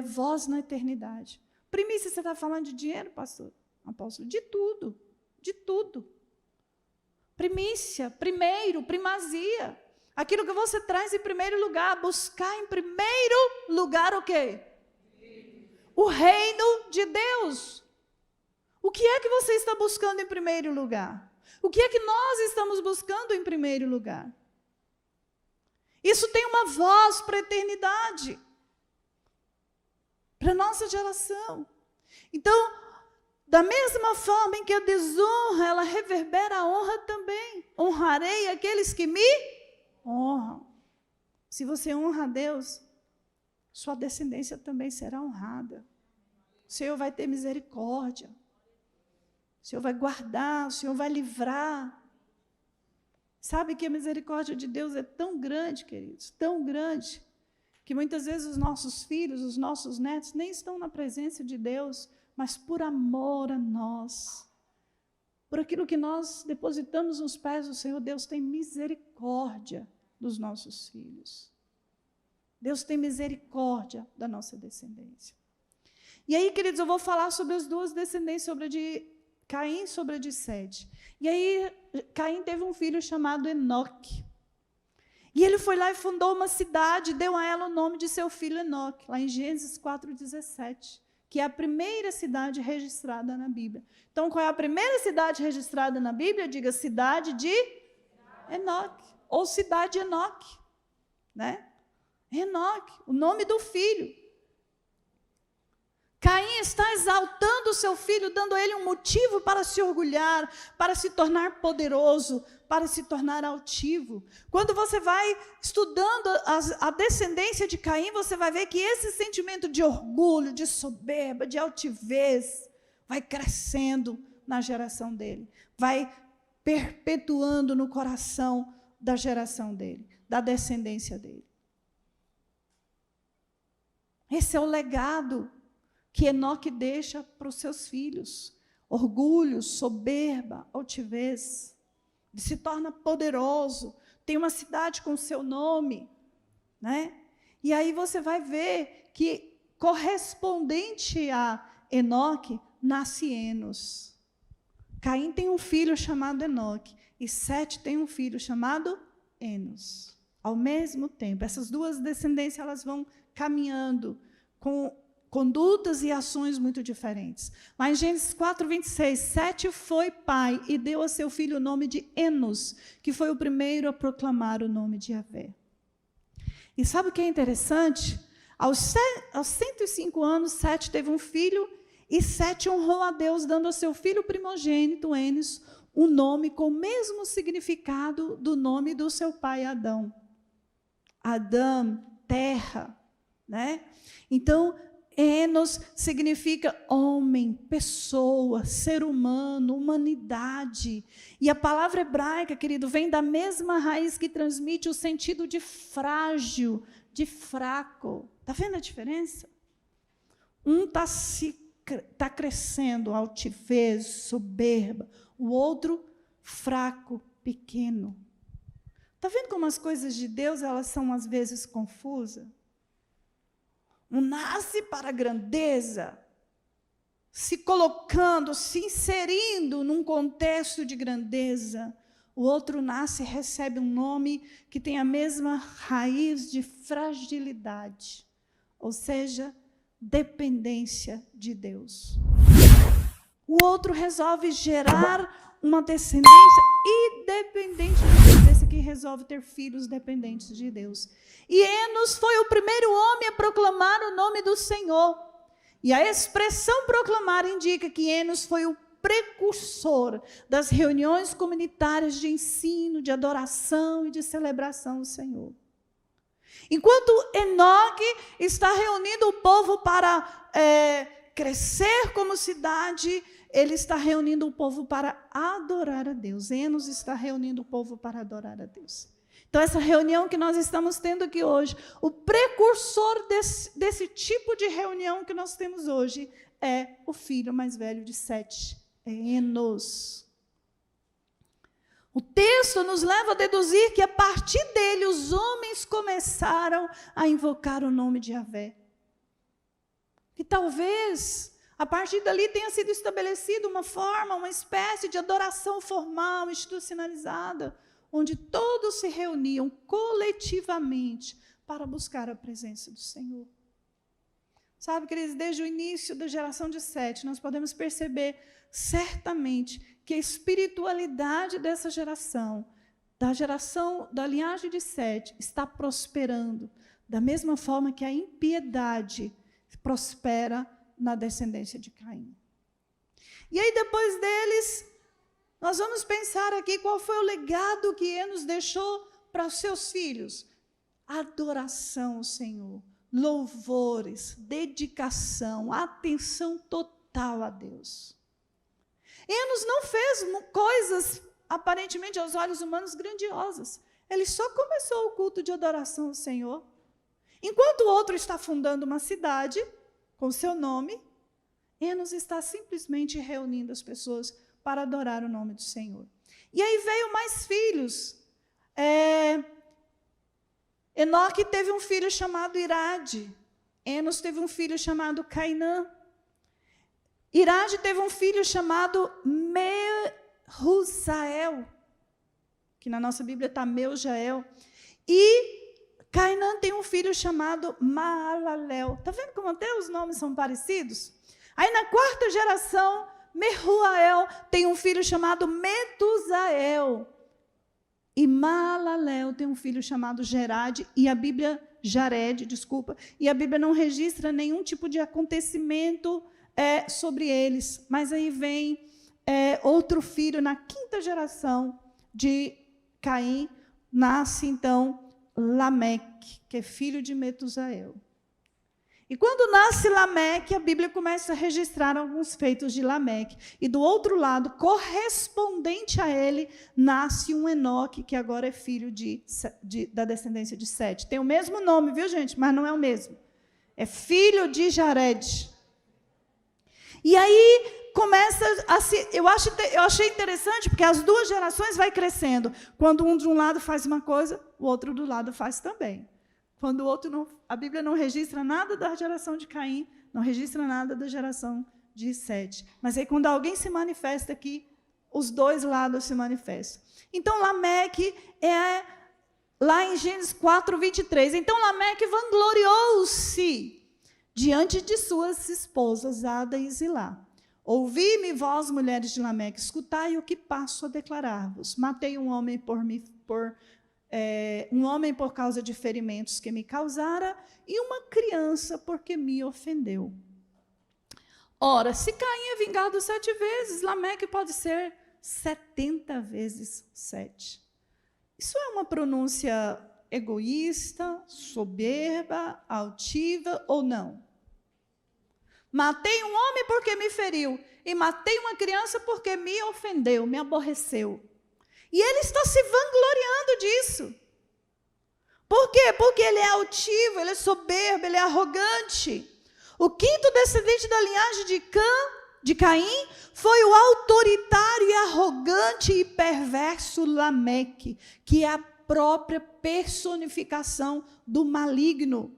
voz na eternidade. Primícia, você está falando de dinheiro, pastor? Apóstolo? De tudo, de tudo. Primícia, primeiro, primazia. Aquilo que você traz em primeiro lugar, buscar em primeiro lugar o quê? O reino de Deus. O que é que você está buscando em primeiro lugar? O que é que nós estamos buscando em primeiro lugar? Isso tem uma voz para a eternidade, para a nossa geração. Então, da mesma forma em que a desonra, ela reverbera a honra também. Honrarei aqueles que me honram. Se você honra a Deus, sua descendência também será honrada. O Senhor vai ter misericórdia. O Senhor vai guardar, o Senhor vai livrar. Sabe que a misericórdia de Deus é tão grande, queridos, tão grande, que muitas vezes os nossos filhos, os nossos netos, nem estão na presença de Deus, mas por amor a nós, por aquilo que nós depositamos nos pés do Senhor, Deus tem misericórdia dos nossos filhos. Deus tem misericórdia da nossa descendência. E aí, queridos, eu vou falar sobre as duas descendências, sobre a de Caim sobredecede. E aí, Caim teve um filho chamado Enoque. E ele foi lá e fundou uma cidade, deu a ela o nome de seu filho Enoque, lá em Gênesis 4,17, que é a primeira cidade registrada na Bíblia. Então, qual é a primeira cidade registrada na Bíblia? Diga, cidade de Enoque, ou cidade Enoque, né? Enoque, o nome do filho. Caim está exaltando o seu filho, dando a ele um motivo para se orgulhar, para se tornar poderoso, para se tornar altivo. Quando você vai estudando a descendência de Caim, você vai ver que esse sentimento de orgulho, de soberba, de altivez, vai crescendo na geração dele, vai perpetuando no coração da geração dele, da descendência dele. Esse é o legado que Enoque deixa para os seus filhos. Orgulho, soberba, altivez. Ele se torna poderoso, tem uma cidade com seu nome, né? E aí você vai ver que, correspondente a Enoque, nasce Enos. Caim tem um filho chamado Enoque, e Sete tem um filho chamado Enos. Ao mesmo tempo, essas duas descendências elas vão caminhando com condutas e ações muito diferentes. Lá em Gênesis 4:26, Sete foi pai e deu a seu filho o nome de Enos, que foi o primeiro a proclamar o nome de Yahvé. E sabe o que é interessante? Aos 105 anos, Sete teve um filho, e Sete honrou a Deus, dando ao seu filho primogênito, Enos, um nome com o mesmo significado do nome do seu pai Adão. Adão, terra, né? Então, Enos significa homem, pessoa, ser humano, humanidade. E a palavra hebraica, querido, vem da mesma raiz que transmite o sentido de frágil, de fraco. Está vendo a diferença? Um está crescendo, altivez, soberba. O outro, fraco, pequeno. Está vendo como as coisas de Deus elas são, às vezes, confusas? Um nasce para a grandeza, se colocando, se inserindo num contexto de grandeza. O outro nasce e recebe um nome que tem a mesma raiz de fragilidade, ou seja, dependência de Deus. O outro resolve gerar uma descendência independente de Deus, esse que resolve ter filhos dependentes de Deus. E Enos foi o primeiro homem a proclamar o nome do Senhor. E a expressão proclamar indica que Enos foi o precursor das reuniões comunitárias de ensino, de adoração e de celebração do Senhor. Enquanto Enoque está reunindo o povo para crescer como cidade, ele está reunindo o povo para adorar a Deus. Enos está reunindo o povo para adorar a Deus. Então, essa reunião que nós estamos tendo aqui hoje, o precursor desse tipo de reunião que nós temos hoje é o filho mais velho de Sete, é Enos. O texto nos leva a deduzir que a partir dele os homens começaram a invocar o nome de Yahvé. E talvez a partir dali tenha sido estabelecida uma forma, uma espécie de adoração formal, institucionalizada, onde todos se reuniam coletivamente para buscar a presença do Senhor. Sabe, queridos, desde o início da geração de Sete, nós podemos perceber certamente que a espiritualidade dessa geração, da linhagem de Sete, está prosperando, da mesma forma que a impiedade prospera na descendência de Caim. E aí, depois deles, nós vamos pensar aqui qual foi o legado que Enos deixou para os seus filhos. Adoração ao Senhor, louvores, dedicação, atenção total a Deus. Enos não fez coisas, aparentemente aos olhos humanos, grandiosas. Ele só começou o culto de adoração ao Senhor. Enquanto o outro está fundando uma cidade com seu nome, Enos está simplesmente reunindo as pessoas para adorar o nome do Senhor. E aí veio mais filhos. Enoque teve um filho chamado Irade. Enos teve um filho chamado Cainã. Irade teve um filho chamado Mehusael, que na nossa Bíblia está Meujael. E Cainã tem um filho chamado Maalalel. Está vendo como até os nomes são parecidos? Aí na quarta geração, Mehusael tem um filho chamado Metusael. E Maalalel tem um filho chamado Jared, e a Bíblia não registra nenhum tipo de acontecimento sobre eles. Mas aí vem outro filho, na quinta geração de Caim, nasce então Lameque, que é filho de Metusael. E quando nasce Lameque, a Bíblia começa a registrar alguns feitos de Lameque. E do outro lado, correspondente a ele, nasce um Enoque, que agora é filho da descendência de Sete. Tem o mesmo nome, viu, gente? Mas não é o mesmo. É filho de Jared. E aí começa a se... Eu achei interessante, porque as duas gerações vai crescendo. Quando um de um lado faz uma coisa, o outro do lado faz também. Quando o outro não... A Bíblia não registra nada da geração de Caim, não registra nada da geração de Sete. Mas aí, quando alguém se manifesta aqui, os dois lados se manifestam. Então, Lameque lá em Gênesis 4, 23. Então, Lameque vangloriou-se diante de suas esposas, Ada e Zilá. Ouvi-me, vós, mulheres de Lameque, escutai o que passo a declarar-vos. Matei um homem por causa de ferimentos que me causara, e uma criança porque me ofendeu. Ora, se Caim é vingado 7 vezes, Lameque pode ser 70 vezes 7. Isso é uma pronúncia egoísta, soberba, altiva ou não? Matei um homem porque me feriu, e matei uma criança porque me ofendeu, me aborreceu. E ele está se vangloriando disso. Por quê? Porque ele é altivo, ele é soberbo, ele é arrogante. O quinto descendente da linhagem de Caim foi o autoritário e arrogante e perverso Lameque, que é a própria personificação do maligno.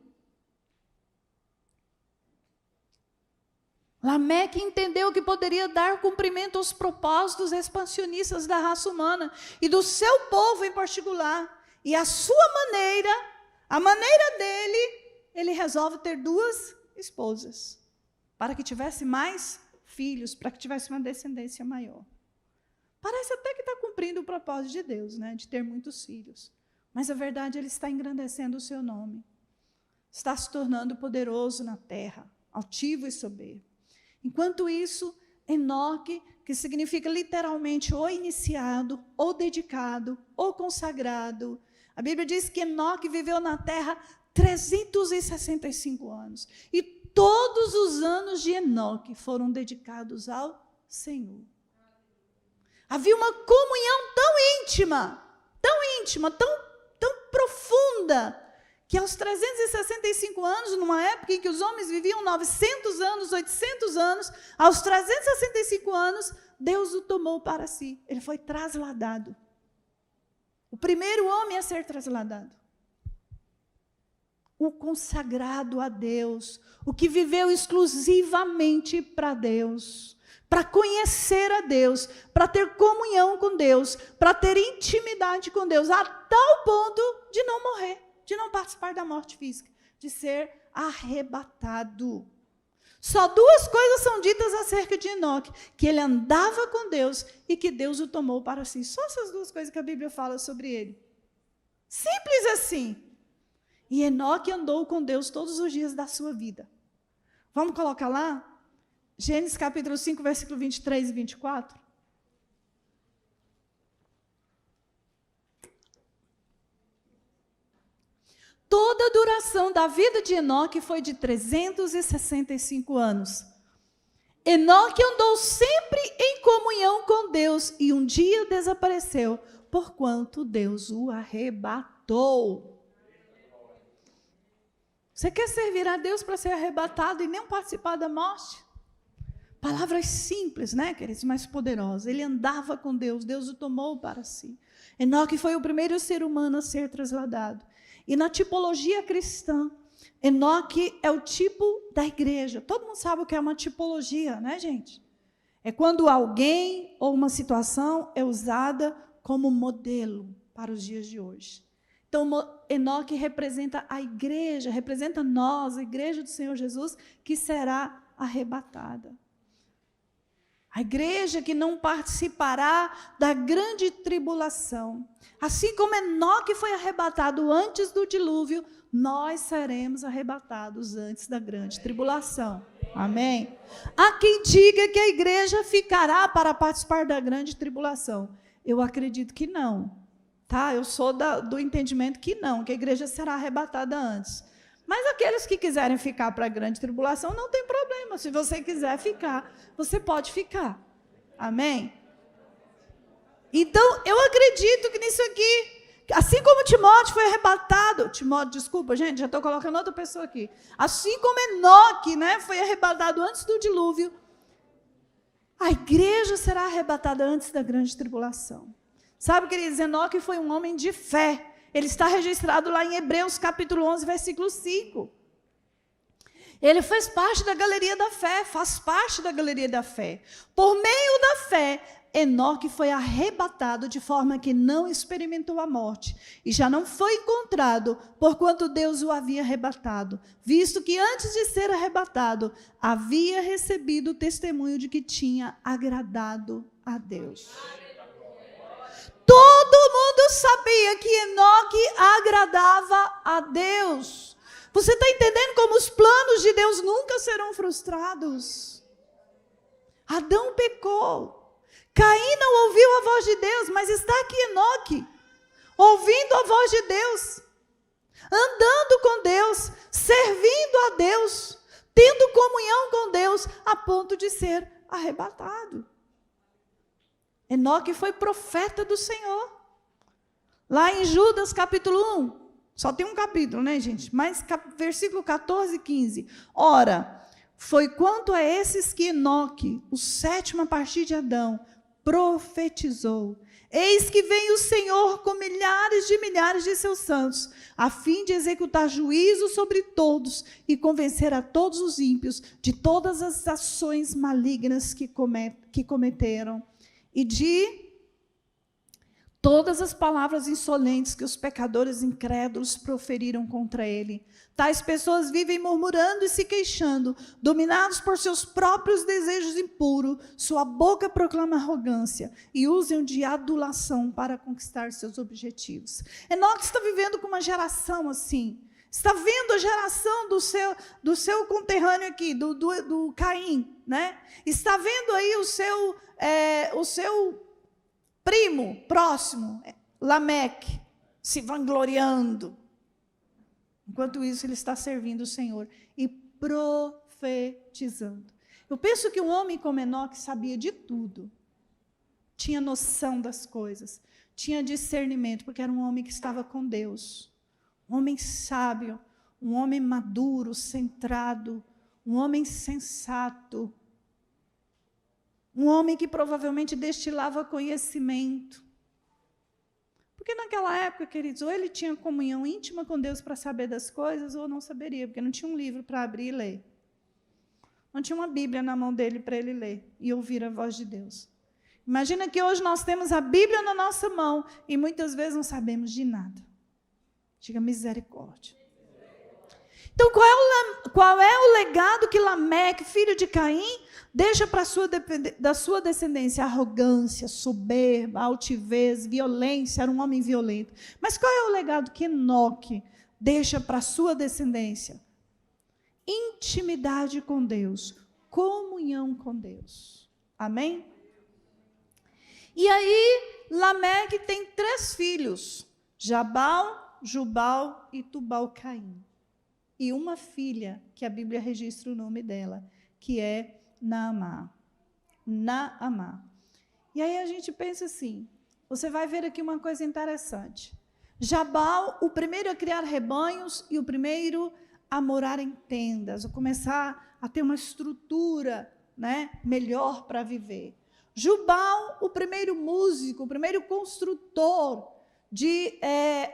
Lameque entendeu que poderia dar cumprimento aos propósitos expansionistas da raça humana e do seu povo em particular. E a maneira dele, ele resolve ter 2 esposas, para que tivesse mais filhos, para que tivesse uma descendência maior. Parece até que está cumprindo o propósito de Deus, né, de ter muitos filhos. Mas, a verdade, ele está engrandecendo o seu nome. Está se tornando poderoso na terra, altivo e soberbo. Enquanto isso, Enoque, que significa literalmente ou iniciado, ou dedicado, ou consagrado. A Bíblia diz que Enoque viveu na terra 365 anos. E todos os anos de Enoque foram dedicados ao Senhor. Havia uma comunhão tão íntima, tão profunda, que aos 365 anos, numa época em que os homens viviam 900 anos, 800 anos, aos 365 anos, Deus o tomou para si. Ele foi trasladado. O primeiro homem a ser trasladado. O consagrado a Deus, o que viveu exclusivamente para Deus, para conhecer a Deus, para ter comunhão com Deus, para ter intimidade com Deus, a tal ponto de não morrer, de não participar da morte física, de ser arrebatado. Só 2 coisas são ditas acerca de Enoque: que ele andava com Deus e que Deus o tomou para si. Só essas 2 coisas que a Bíblia fala sobre ele. Simples assim. E Enoque andou com Deus todos os dias da sua vida. Vamos colocar lá? Gênesis capítulo 5, versículo 23 e 24. Toda a duração da vida de Enoque foi de 365 anos. Enoque andou sempre em comunhão com Deus e um dia desapareceu, porquanto Deus o arrebatou. Você quer servir a Deus para ser arrebatado e nem participar da morte? Palavras simples, né, queridos, mas poderosas. Ele andava com Deus, Deus o tomou para si. Enoque foi o primeiro ser humano a ser trasladado. E na tipologia cristã, Enoque é o tipo da igreja. Todo mundo sabe o que é uma tipologia, né, gente? É quando alguém ou uma situação é usada como modelo para os dias de hoje. Então, Enoque representa a igreja, representa nós, a igreja do Senhor Jesus, que será arrebatada. A igreja que não participará da grande tribulação. Assim como Enoque foi arrebatado antes do dilúvio, nós seremos arrebatados antes da grande tribulação. Amém? Há quem diga que a igreja ficará para participar da grande tribulação. Eu acredito que não. Tá? Eu sou do entendimento que não, que a igreja será arrebatada antes. Mas aqueles que quiserem ficar para a grande tribulação, não tem problema. Se você quiser ficar, você pode ficar. Amém? Então, eu acredito que nisso aqui, assim como Timóteo foi arrebatado, desculpa, gente, já estou colocando outra pessoa aqui. Assim como Enoque, né, foi arrebatado antes do dilúvio, a igreja será arrebatada antes da grande tribulação. Sabe, queridos, Enoque foi um homem de fé. Ele está registrado lá em Hebreus capítulo 11, versículo 5. Ele fez parte da galeria da fé, faz parte da galeria da fé. Por meio da fé, Enoque foi arrebatado de forma que não experimentou a morte, e já não foi encontrado, porquanto Deus o havia arrebatado, visto que antes de ser arrebatado, havia recebido o testemunho de que tinha agradado a Deus. Todo mundo sabia que Enoque agradava a Deus. Você está entendendo como os planos de Deus nunca serão frustrados? Adão pecou. Caim não ouviu a voz de Deus, mas está aqui Enoque, ouvindo a voz de Deus, andando com Deus, servindo a Deus, tendo comunhão com Deus, a ponto de ser arrebatado. Enoque foi profeta do Senhor. Lá em Judas capítulo 1, só tem um capítulo, né, gente? Mas versículo 14 e 15. Ora, foi quanto a esses que Enoque, o sétimo a partir de Adão, profetizou. Eis que vem o Senhor com milhares de seus santos, a fim de executar juízo sobre todos e convencer a todos os ímpios de todas as ações malignas que cometeram, e de todas as palavras insolentes que os pecadores incrédulos proferiram contra ele. Tais pessoas vivem murmurando e se queixando, dominados por seus próprios desejos impuros, sua boca proclama arrogância e usam de adulação para conquistar seus objetivos. Enoque está vivendo com uma geração assim. Está vendo a geração do seu conterrâneo aqui, do Caim, né? Está vendo aí o seu primo próximo, Lameque, se vangloriando. Enquanto isso, ele está servindo o Senhor e profetizando. Eu penso que um homem como Enoque sabia de tudo. Tinha noção das coisas, tinha discernimento, porque era um homem que estava com Deus. Um homem sábio, um homem maduro, centrado, um homem sensato, um homem que provavelmente destilava conhecimento. Porque naquela época, queridos, ou ele tinha comunhão íntima com Deus para saber das coisas, ou não saberia, porque não tinha um livro para abrir e ler. Não tinha uma Bíblia na mão dele para ele ler e ouvir a voz de Deus. Imagina que hoje nós temos a Bíblia na nossa mão e muitas vezes não sabemos de nada. Diga misericórdia. Então, qual é o legado que Lameque, filho de Caim, deixa para da sua descendência? Arrogância, soberba, altivez, violência, era um homem violento. Mas qual é o legado que Enoque deixa para a sua descendência? Intimidade com Deus, comunhão com Deus. Amém? E aí, Lameque tem 3 filhos, Jabal, Jubal e Tubal-Caim. E uma filha, que a Bíblia registra o nome dela, que é Naamá. Naamá. E aí a gente pensa assim, você vai ver aqui uma coisa interessante. Jabal, o primeiro a criar rebanhos e o primeiro a morar em tendas, a começar a ter uma estrutura, né, melhor para viver. Jubal, o primeiro músico, o primeiro construtor, de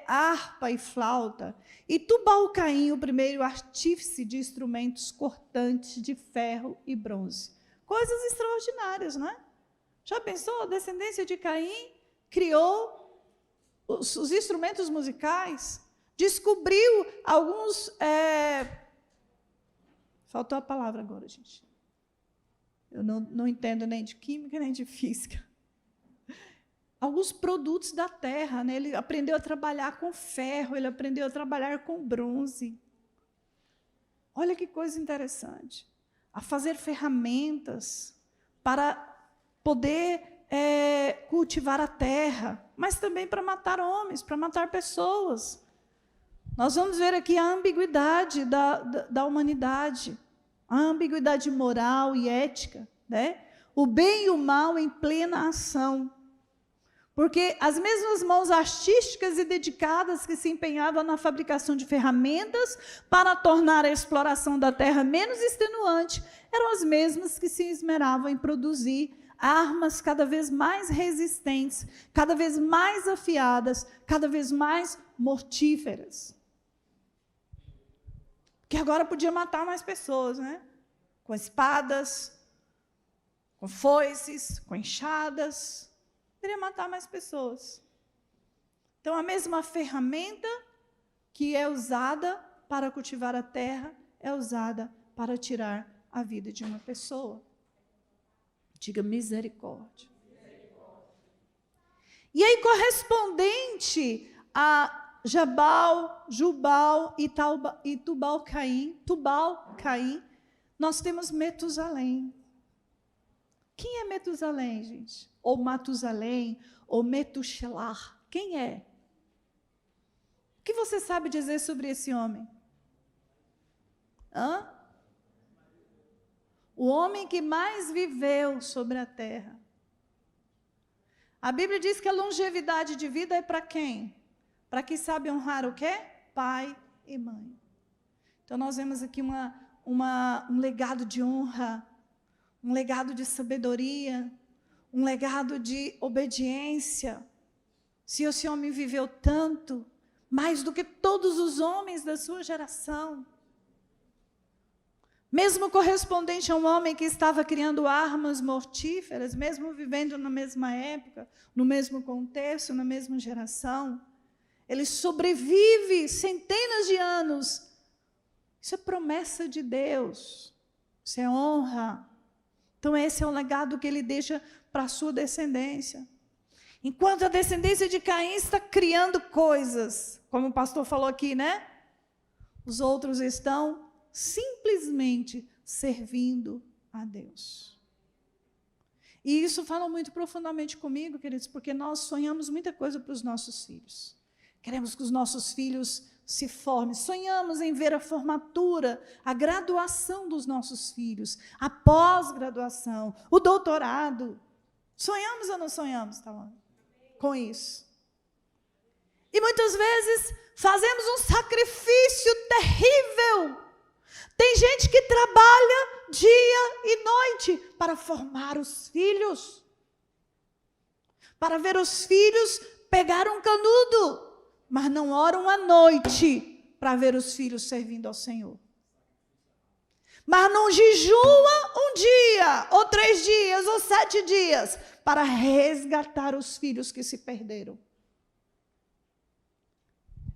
harpa e flauta, e Tubal-Caim, o primeiro artífice de instrumentos cortantes de ferro e bronze. Coisas extraordinárias, não é? Já pensou? A descendência de Caim criou os instrumentos musicais, descobriu alguns... Faltou a palavra agora, gente. Eu não entendo nem de química, nem de física. Alguns produtos da terra, né? Ele aprendeu a trabalhar com ferro, ele aprendeu a trabalhar com bronze. Olha que coisa interessante. A fazer ferramentas para poder cultivar a terra, mas também para matar homens, para matar pessoas. Nós vamos ver aqui a ambiguidade da humanidade, a ambiguidade moral e ética, né? O bem e o mal em plena ação. Porque as mesmas mãos artísticas e dedicadas que se empenhavam na fabricação de ferramentas para tornar a exploração da terra menos extenuante, eram as mesmas que se esmeravam em produzir armas cada vez mais resistentes, cada vez mais afiadas, cada vez mais mortíferas. Que agora podia matar mais pessoas, né? Com espadas, com foices, com enxadas. Poderia matar mais pessoas. Então, a mesma ferramenta que é usada para cultivar a terra é usada para tirar a vida de uma pessoa. Diga misericórdia. E aí, correspondente a Jubal e Tubal-Caim, nós temos Metusalém. Quem é Metusalém, gente? Ou Matusalém, ou Metushelah. Quem é? O que você sabe dizer sobre esse homem? O homem que mais viveu sobre a terra. A Bíblia diz que a longevidade de vida é para quem? Para quem sabe honrar o quê? Pai e mãe. Então, nós vemos aqui um legado de honra, um legado de sabedoria, um legado de obediência. Se esse homem viveu tanto, mais do que todos os homens da sua geração, mesmo correspondente a um homem que estava criando armas mortíferas, mesmo vivendo na mesma época, no mesmo contexto, na mesma geração, ele sobrevive centenas de anos. Isso é promessa de Deus, isso é honra. Então, esse é o legado que ele deixa para a sua descendência. Enquanto a descendência de Caim está criando coisas, como o pastor falou aqui, né? Os outros estão simplesmente servindo a Deus. E isso fala muito profundamente comigo, queridos, porque nós sonhamos muita coisa para os nossos filhos. Queremos que os nossos filhos se formem, sonhamos em ver a formatura, a graduação dos nossos filhos, a pós-graduação, o doutorado. Sonhamos ou não sonhamos, tá, com isso? E muitas vezes fazemos um sacrifício terrível. Tem gente que trabalha dia e noite para formar os filhos, para ver os filhos pegar um canudo, mas não oram à noite para ver os filhos servindo ao Senhor. Mas não jejua um dia, ou 3 dias, ou 7 dias, para resgatar os filhos que se perderam.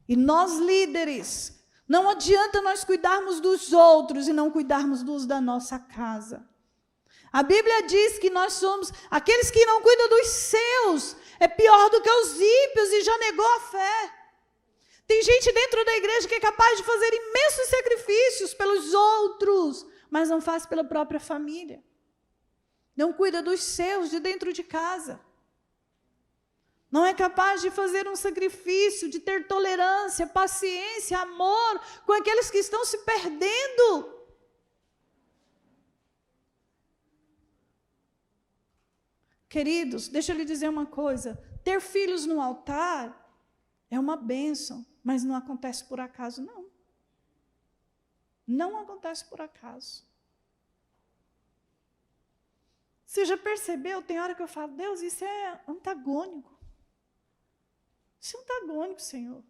E nós, líderes, não adianta nós cuidarmos dos outros e não cuidarmos dos da nossa casa. A Bíblia diz que nós somos aqueles que não cuidam dos seus, é pior do que os ímpios e já negou a fé. Tem gente dentro da igreja que é capaz de fazer imensos sacrifícios pelos outros, mas não faz pela própria família. Não cuida dos seus de dentro de casa. Não é capaz de fazer um sacrifício, de ter tolerância, paciência, amor com aqueles que estão se perdendo. Queridos, deixa eu lhe dizer uma coisa. Ter filhos no altar é uma bênção, mas não acontece por acaso, não. Não acontece por acaso. Você já percebeu? Tem hora que eu falo, Deus, isso é antagônico. Isso é antagônico, Senhor.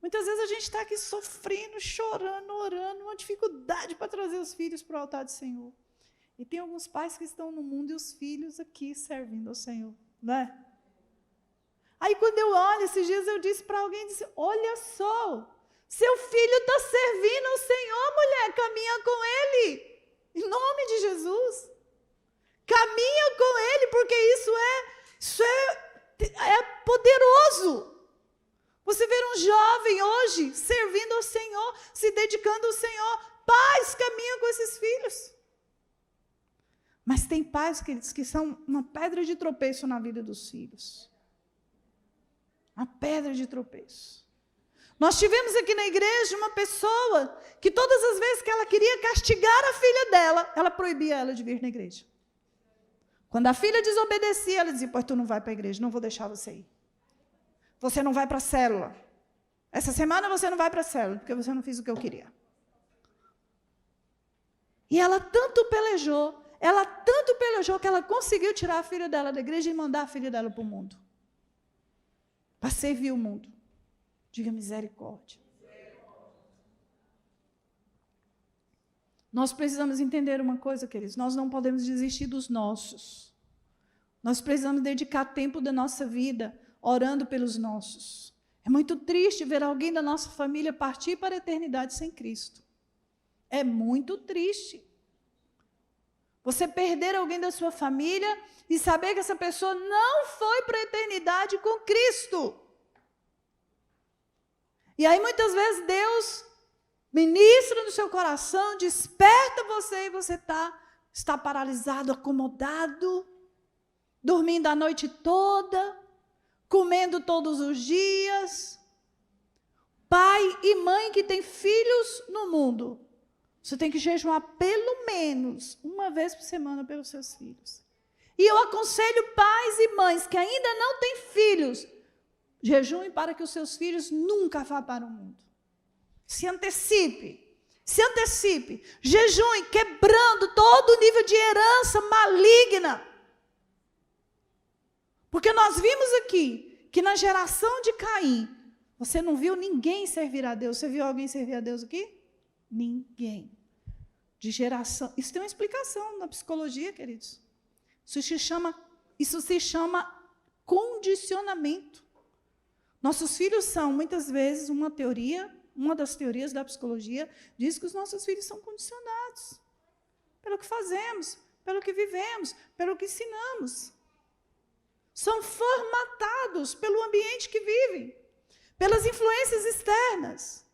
Muitas vezes a gente está aqui sofrendo, chorando, orando, uma dificuldade para trazer os filhos para o altar do Senhor. E tem alguns pais que estão no mundo e os filhos aqui servindo ao Senhor, não é? Aí quando eu olho, esses dias eu disse para alguém, olha só, seu filho está servindo ao Senhor, mulher, caminha com ele, em nome de Jesus. Caminha com ele, porque isso é poderoso. Você vê um jovem hoje servindo ao Senhor, se dedicando ao Senhor. Pais caminham com esses filhos. Mas tem pais, queridos, que são uma pedra de tropeço na vida dos filhos. Uma pedra de tropeço. Nós tivemos aqui na igreja uma pessoa que todas as vezes que ela queria castigar a filha dela, ela proibia ela de vir na igreja. Quando a filha desobedecia, ela dizia, pois tu não vai para a igreja, não vou deixar você ir. Você não vai para a célula. Essa semana você não vai para a célula, porque você não fez o que eu queria. E ela tanto pelejou que ela conseguiu tirar a filha dela da igreja e mandar a filha dela para o mundo. Para servir o mundo. Diga misericórdia. Nós precisamos entender uma coisa, queridos. Nós não podemos desistir dos nossos. Nós precisamos dedicar tempo da nossa vida orando pelos nossos. É muito triste ver alguém da nossa família partir para a eternidade sem Cristo. É muito triste. Você perder alguém da sua família e saber que essa pessoa não foi para a eternidade com Cristo. E aí muitas vezes Deus ministra no seu coração, desperta você e você está paralisado, acomodado, dormindo a noite toda, comendo todos os dias. Pai e mãe que tem filhos no mundo, você tem que jejuar pelo menos uma vez por semana pelos seus filhos. E eu aconselho pais e mães que ainda não têm filhos, jejuem para que os seus filhos nunca vá para o mundo. Se antecipe, jejue, quebrando todo o nível de herança maligna. Porque nós vimos aqui, que na geração de Caim, você não viu ninguém servir a Deus. Você viu alguém servir a Deus aqui? Ninguém. De geração. Isso tem uma explicação na psicologia, queridos. Isso se chama condicionamento. Nossos filhos são, muitas vezes, uma das teorias da psicologia, diz que os nossos filhos são condicionados pelo que fazemos, pelo que vivemos, pelo que ensinamos. São formatados pelo ambiente que vivem, pelas influências externas.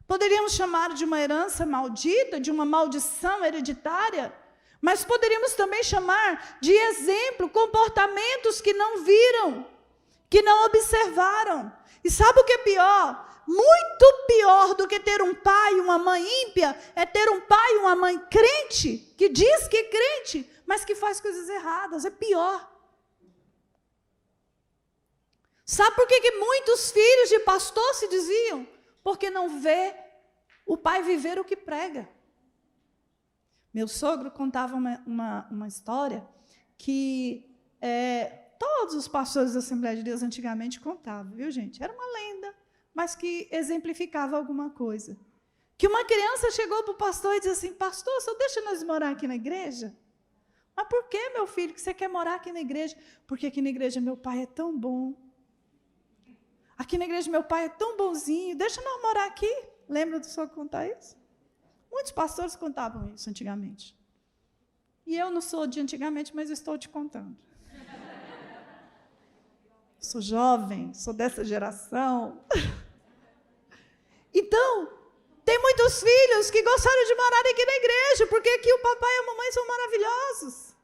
Poderíamos chamar de uma herança maldita, de uma maldição hereditária, mas poderíamos também chamar de exemplo, comportamentos que não viram, que não observaram. E sabe o que é pior? Muito pior do que ter um pai e uma mãe ímpia, é ter um pai e uma mãe crente, que diz que é crente, mas que faz coisas erradas. É pior. Sabe por que muitos filhos de pastor se desviam? Porque não vê o pai viver o que prega. Meu sogro contava uma história que todos os pastores da Assembleia de Deus antigamente contavam, viu, gente? Era uma lenda, mas que exemplificava alguma coisa. Que uma criança chegou para o pastor e disse assim, pastor, só deixa nós morar aqui na igreja? Mas por que, meu filho, que você quer morar aqui na igreja? Porque aqui na igreja meu pai é tão bom. Aqui na igreja meu pai é tão bonzinho, deixa nós morar aqui. Lembra do senhor contar isso? Muitos pastores contavam isso antigamente. E eu não sou de antigamente, mas estou te contando. Sou jovem, sou dessa geração. Então, tem muitos filhos que gostaram de morar aqui na igreja, porque aqui o papai e a mamãe são maravilhosos.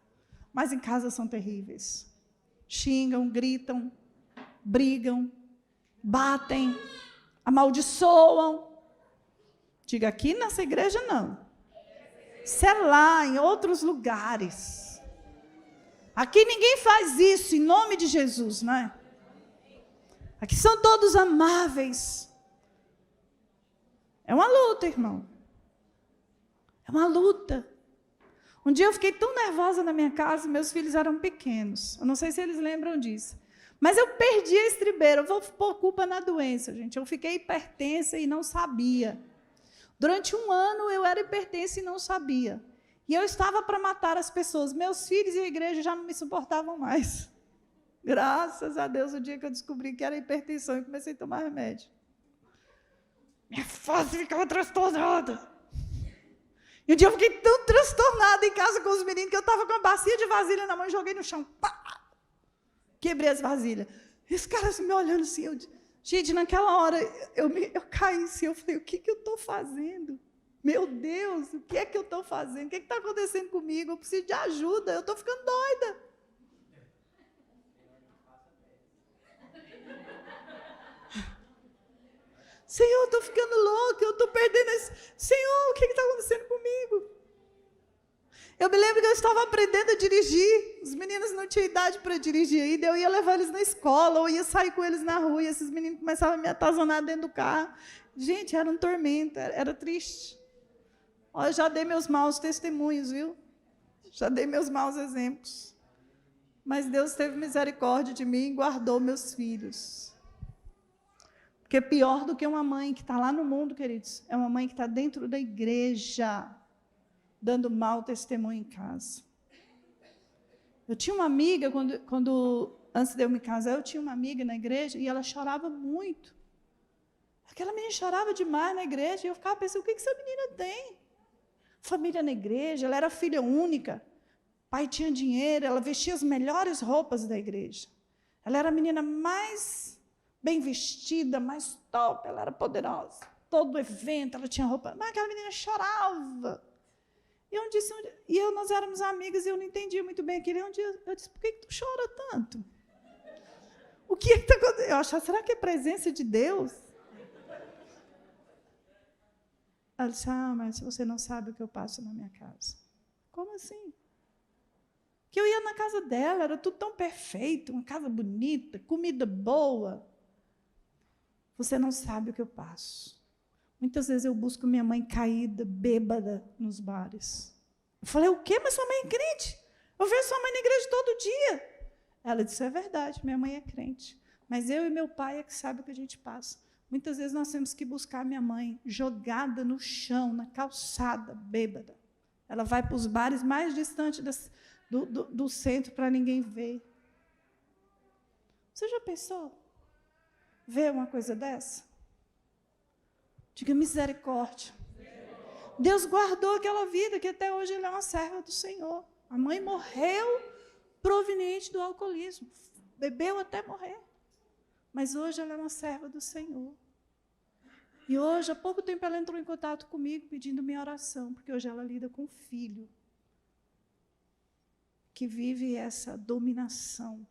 Mas em casa são terríveis. Xingam, gritam, brigam, batem, amaldiçoam. Diga, aqui nessa igreja não. Isso é lá, em outros lugares. Aqui ninguém faz isso em nome de Jesus, não é? Aqui são todos amáveis. É uma luta, irmão. É uma luta. Um dia eu fiquei tão nervosa na minha casa, meus filhos eram pequenos. Eu não sei se eles lembram disso. Mas eu perdi a estribeira. Eu vou pôr culpa na doença, gente. Eu fiquei hipertensa e não sabia. Durante 1 ano eu era hipertensa e não sabia. E eu estava para matar as pessoas. Meus filhos e a igreja já não me suportavam mais. Graças a Deus, o dia que eu descobri que era hipertensão, eu comecei a tomar remédio. Minha face ficava transtornada. E um dia eu fiquei tão transtornada em casa com os meninos que eu estava com uma bacia de vasilha na mão e joguei no chão. Pá! Quebrei as vasilhas. E os caras me olhando assim. Gente, naquela hora eu caí assim. Eu falei, o que eu estou fazendo? Meu Deus, o que é que eu estou fazendo? O que está acontecendo comigo? Eu preciso de ajuda. Eu estou ficando doida. Senhor, eu estou ficando louca, eu estou perdendo esse... Senhor, o que está acontecendo comigo? Eu me lembro que eu estava aprendendo a dirigir, os meninos não tinham idade para dirigir ainda, eu ia levar eles na escola, ou ia sair com eles na rua, e esses meninos começavam a me atazanar dentro do carro. Gente, era um tormento, era triste. Olha, eu já dei meus maus testemunhos, viu? Já dei meus maus exemplos. Mas Deus teve misericórdia de mim e guardou meus filhos. Porque pior do que uma mãe que está lá no mundo, queridos, é uma mãe que está dentro da igreja, dando mau testemunho em casa. Eu tinha uma amiga, antes de eu me casar, eu tinha uma amiga na igreja e ela chorava muito. Aquela menina chorava demais na igreja e eu ficava pensando, o que essa menina tem? Família na igreja, ela era filha única, pai tinha dinheiro, ela vestia as melhores roupas da igreja. Ela era a menina mais bem vestida, mais top, ela era poderosa. Todo evento, ela tinha roupa, mas aquela menina chorava. E nós éramos amigas e eu não entendia muito bem aquilo. E um dia eu disse, por que tu chora tanto? O que está acontecendo? Eu achava, será que é presença de Deus? Ela disse, mas você não sabe o que eu passo na minha casa. Como assim? Que eu ia na casa dela, era tudo tão perfeito, uma casa bonita, comida boa. Você não sabe o que eu passo. Muitas vezes eu busco minha mãe caída, bêbada, nos bares. Eu falei, o quê? Mas sua mãe é crente? Eu vejo sua mãe na igreja todo dia. Ela disse, é verdade, minha mãe é crente. Mas eu e meu pai é que sabem o que a gente passa. Muitas vezes nós temos que buscar minha mãe jogada no chão, na calçada, bêbada. Ela vai para os bares mais distantes do centro para ninguém ver. Você já pensou? Ver uma coisa dessa? Diga misericórdia. Deus guardou aquela vida, que até hoje ela é uma serva do Senhor. A mãe morreu proveniente do alcoolismo. Bebeu até morrer. Mas hoje ela é uma serva do Senhor. E hoje, há pouco tempo, ela entrou em contato comigo pedindo minha oração, porque hoje ela lida com um filho que vive essa dominação,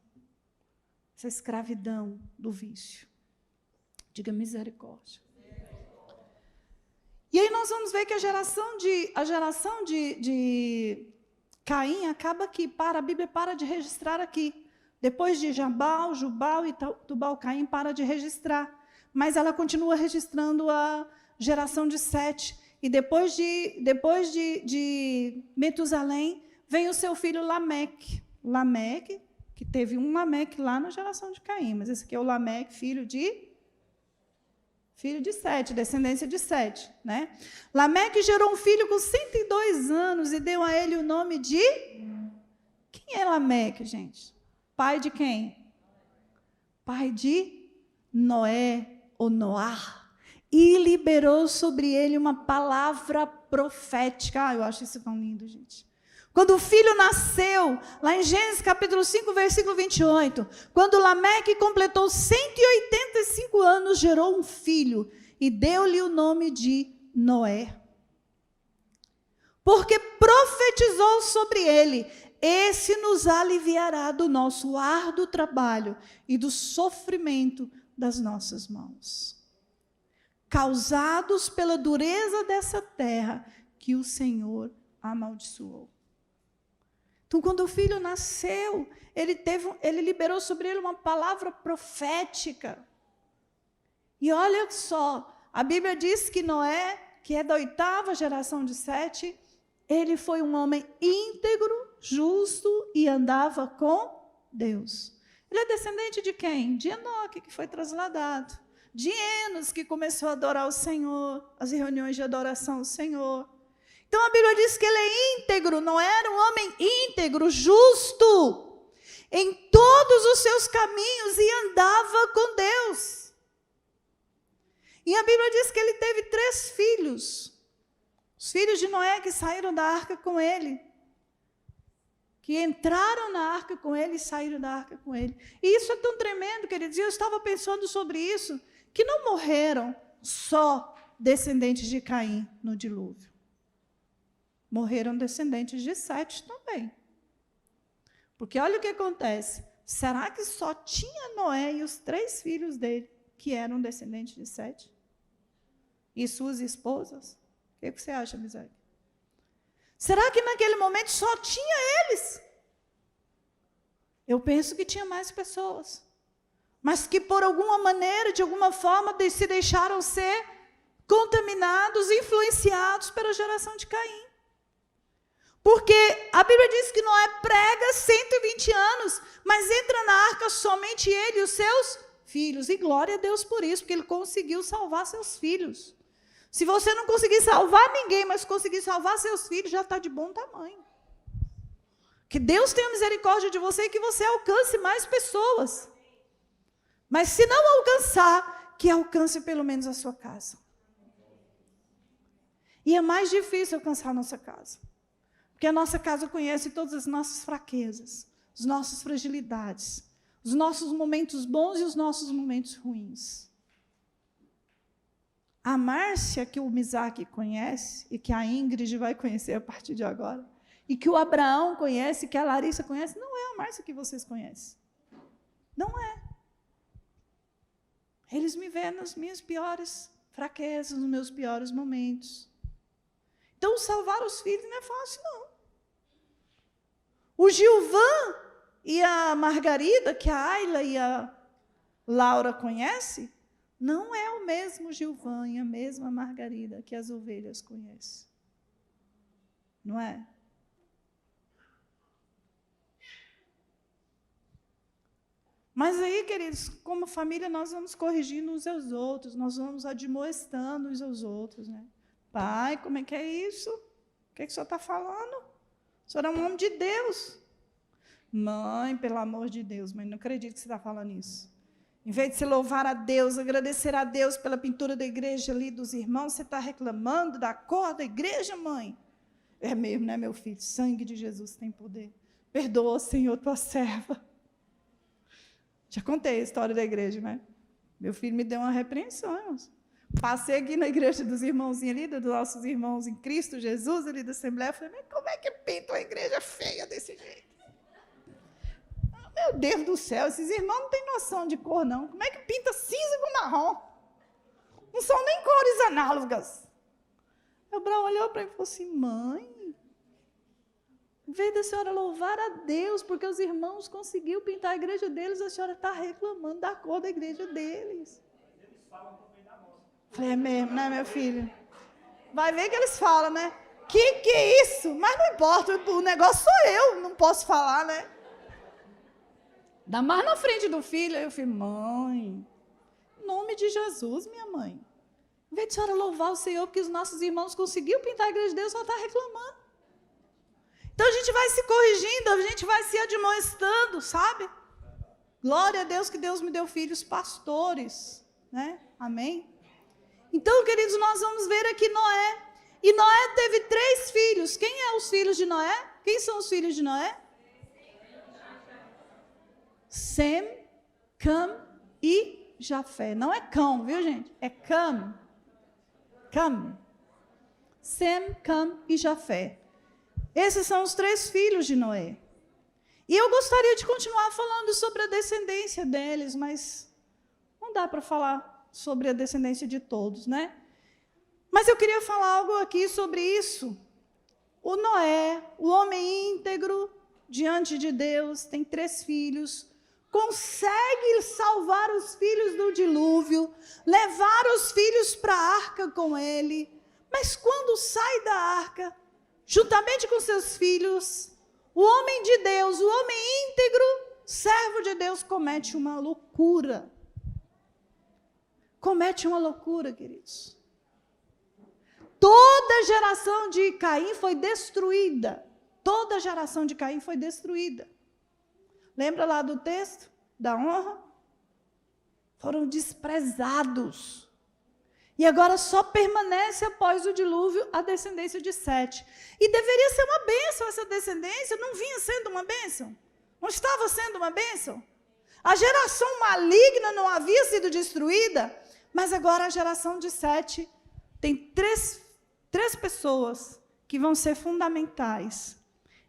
essa escravidão do vício. Diga misericórdia. E aí nós vamos ver que a geração de Caim acaba aqui, a Bíblia para de registrar aqui. Depois de Jabal, Jubal e Tubal, Caim para de registrar. Mas ela continua registrando a geração de Sete. E depois de Metusalém, vem o seu filho Lameque. Lameque, que teve um Lameque lá na geração de Caim, mas esse aqui é o Lameque, filho de Sete, descendência de Sete. Né? Lameque gerou um filho com 102 anos e deu a ele o nome de... Quem é Lameque, gente? Pai de quem? Pai de Noé, ou Noar. E liberou sobre ele uma palavra profética. Eu acho isso tão lindo, gente. Quando o filho nasceu, lá em Gênesis capítulo 5, versículo 28, quando Lameque completou 185 anos, gerou um filho e deu-lhe o nome de Noé. Porque profetizou sobre ele, esse nos aliviará do nosso árduo trabalho e do sofrimento das nossas mãos, causados pela dureza dessa terra que o Senhor amaldiçoou. Então, quando o filho nasceu, ele liberou sobre ele uma palavra profética. E olha só, a Bíblia diz que Noé, que é da 8ª geração de Sete, Ele foi um homem íntegro, justo e andava com Deus. Ele é descendente de quem? De Enoque, que foi trasladado. De Enos, que começou a adorar o Senhor, as reuniões de adoração ao Senhor. Então a Bíblia diz que ele é íntegro, não era um homem íntegro, justo, em todos os seus caminhos e andava com Deus. E a Bíblia diz que ele teve 3 filhos. Os filhos de Noé que saíram da arca com ele. Que entraram na arca com ele e saíram da arca com ele. E isso é tão tremendo, queridos. E eu estava pensando sobre isso, que não morreram só descendentes de Caim no dilúvio. Morreram descendentes de Sete também. Porque olha o que acontece. Será que só tinha Noé e os 3 filhos dele que eram descendentes de Sete? E suas esposas? O que você acha, Misael? Será que naquele momento só tinha eles? Eu penso que tinha mais pessoas. Mas que por alguma maneira, de alguma forma, se deixaram ser contaminados, influenciados pela geração de Caim. Porque a Bíblia diz que Noé prega 120 anos, mas entra na arca somente ele e os seus filhos. E glória a Deus por isso, porque ele conseguiu salvar seus filhos. Se você não conseguir salvar ninguém, mas conseguir salvar seus filhos, já está de bom tamanho. Que Deus tenha misericórdia de você e que você alcance mais pessoas. Mas se não alcançar, que alcance pelo menos a sua casa. E é mais difícil alcançar a nossa casa. Porque a nossa casa conhece todas as nossas fraquezas, as nossas fragilidades, os nossos momentos bons e os nossos momentos ruins. A Márcia, que o Misaque conhece, e que a Ingrid vai conhecer a partir de agora, e que o Abraão conhece, que a Larissa conhece, não é a Márcia que vocês conhecem. Não é. Eles me veem nas minhas piores fraquezas, nos meus piores momentos. Então, salvar os filhos não é fácil, não. O Gilvan e a Margarida, que a Ayla e a Laura conhecem, não é o mesmo Gilvan e a mesma Margarida que as ovelhas conhecem. Não é? Mas aí, queridos, como família, nós vamos corrigindo uns aos outros, nós vamos admoestando uns aos outros, né? Pai, como é que é isso? O que o senhor está falando? O senhor é um homem de Deus. Mãe, pelo amor de Deus, mãe, não acredito que você está falando isso. Em vez de você louvar a Deus, agradecer a Deus pela pintura da igreja ali dos irmãos, você está reclamando da cor da igreja, mãe? É mesmo, né, meu filho? Sangue de Jesus tem poder. Perdoa, Senhor, tua serva. Já contei a história da igreja, né? Meu filho me deu uma repreensão, irmãos. Passei aqui na igreja dos irmãozinhos ali, dos nossos irmãos em Cristo Jesus, ali da Assembleia, falei, mas como é que pinta uma igreja feia desse jeito? Meu Deus do céu, esses irmãos não têm noção de cor, não. Como é que pinta cinza com marrom? Não são nem cores análogas. O Abraão olhou para mim e falou assim, mãe, em vez da senhora louvar a Deus, porque os irmãos conseguiram pintar a igreja deles, a senhora está reclamando da cor da igreja deles. Eles falam também da nossa. Falei, é mesmo, né, meu filho? Vai ver que eles falam, né? Que é isso? Mas não importa, o negócio sou eu, não posso falar, né? Dá mais na frente do filho, aí eu falei, mãe, em nome de Jesus, minha mãe. Em vez de a senhora louvar o Senhor, porque os nossos irmãos conseguiram pintar a igreja de Deus, a senhora está reclamando. Então a gente vai se corrigindo, a gente vai se admoestando, sabe? Glória a Deus que Deus me deu filhos pastores, né? Amém? Então, queridos, nós vamos ver aqui Noé. E Noé teve 3 filhos. Quem é os filhos de Noé? Quem são os filhos de Noé? Sem, Cam e Jafé. Não é cão, viu, gente? É Cam. Cam. Sem, Cam e Jafé. Esses são os 3 filhos de Noé. E eu gostaria de continuar falando sobre a descendência deles, mas não dá para falar sobre a descendência de todos, né? Mas eu queria falar algo aqui sobre isso. O Noé, o homem íntegro, diante de Deus, tem 3 filhos, consegue salvar os filhos do dilúvio, levar os filhos para a arca com ele, mas quando sai da arca, juntamente com seus filhos, o homem de Deus, o homem íntegro, servo de Deus, comete uma loucura. Comete uma loucura, queridos. Toda a geração de Caim foi destruída. Toda a geração de Caim foi destruída. Lembra lá do texto da honra? Foram desprezados. E agora só permanece após o dilúvio a descendência de Sete. E deveria ser uma bênção essa descendência, não vinha sendo uma bênção? Não estava sendo uma bênção? A geração maligna não havia sido destruída, mas agora a geração de Sete tem três pessoas que vão ser fundamentais.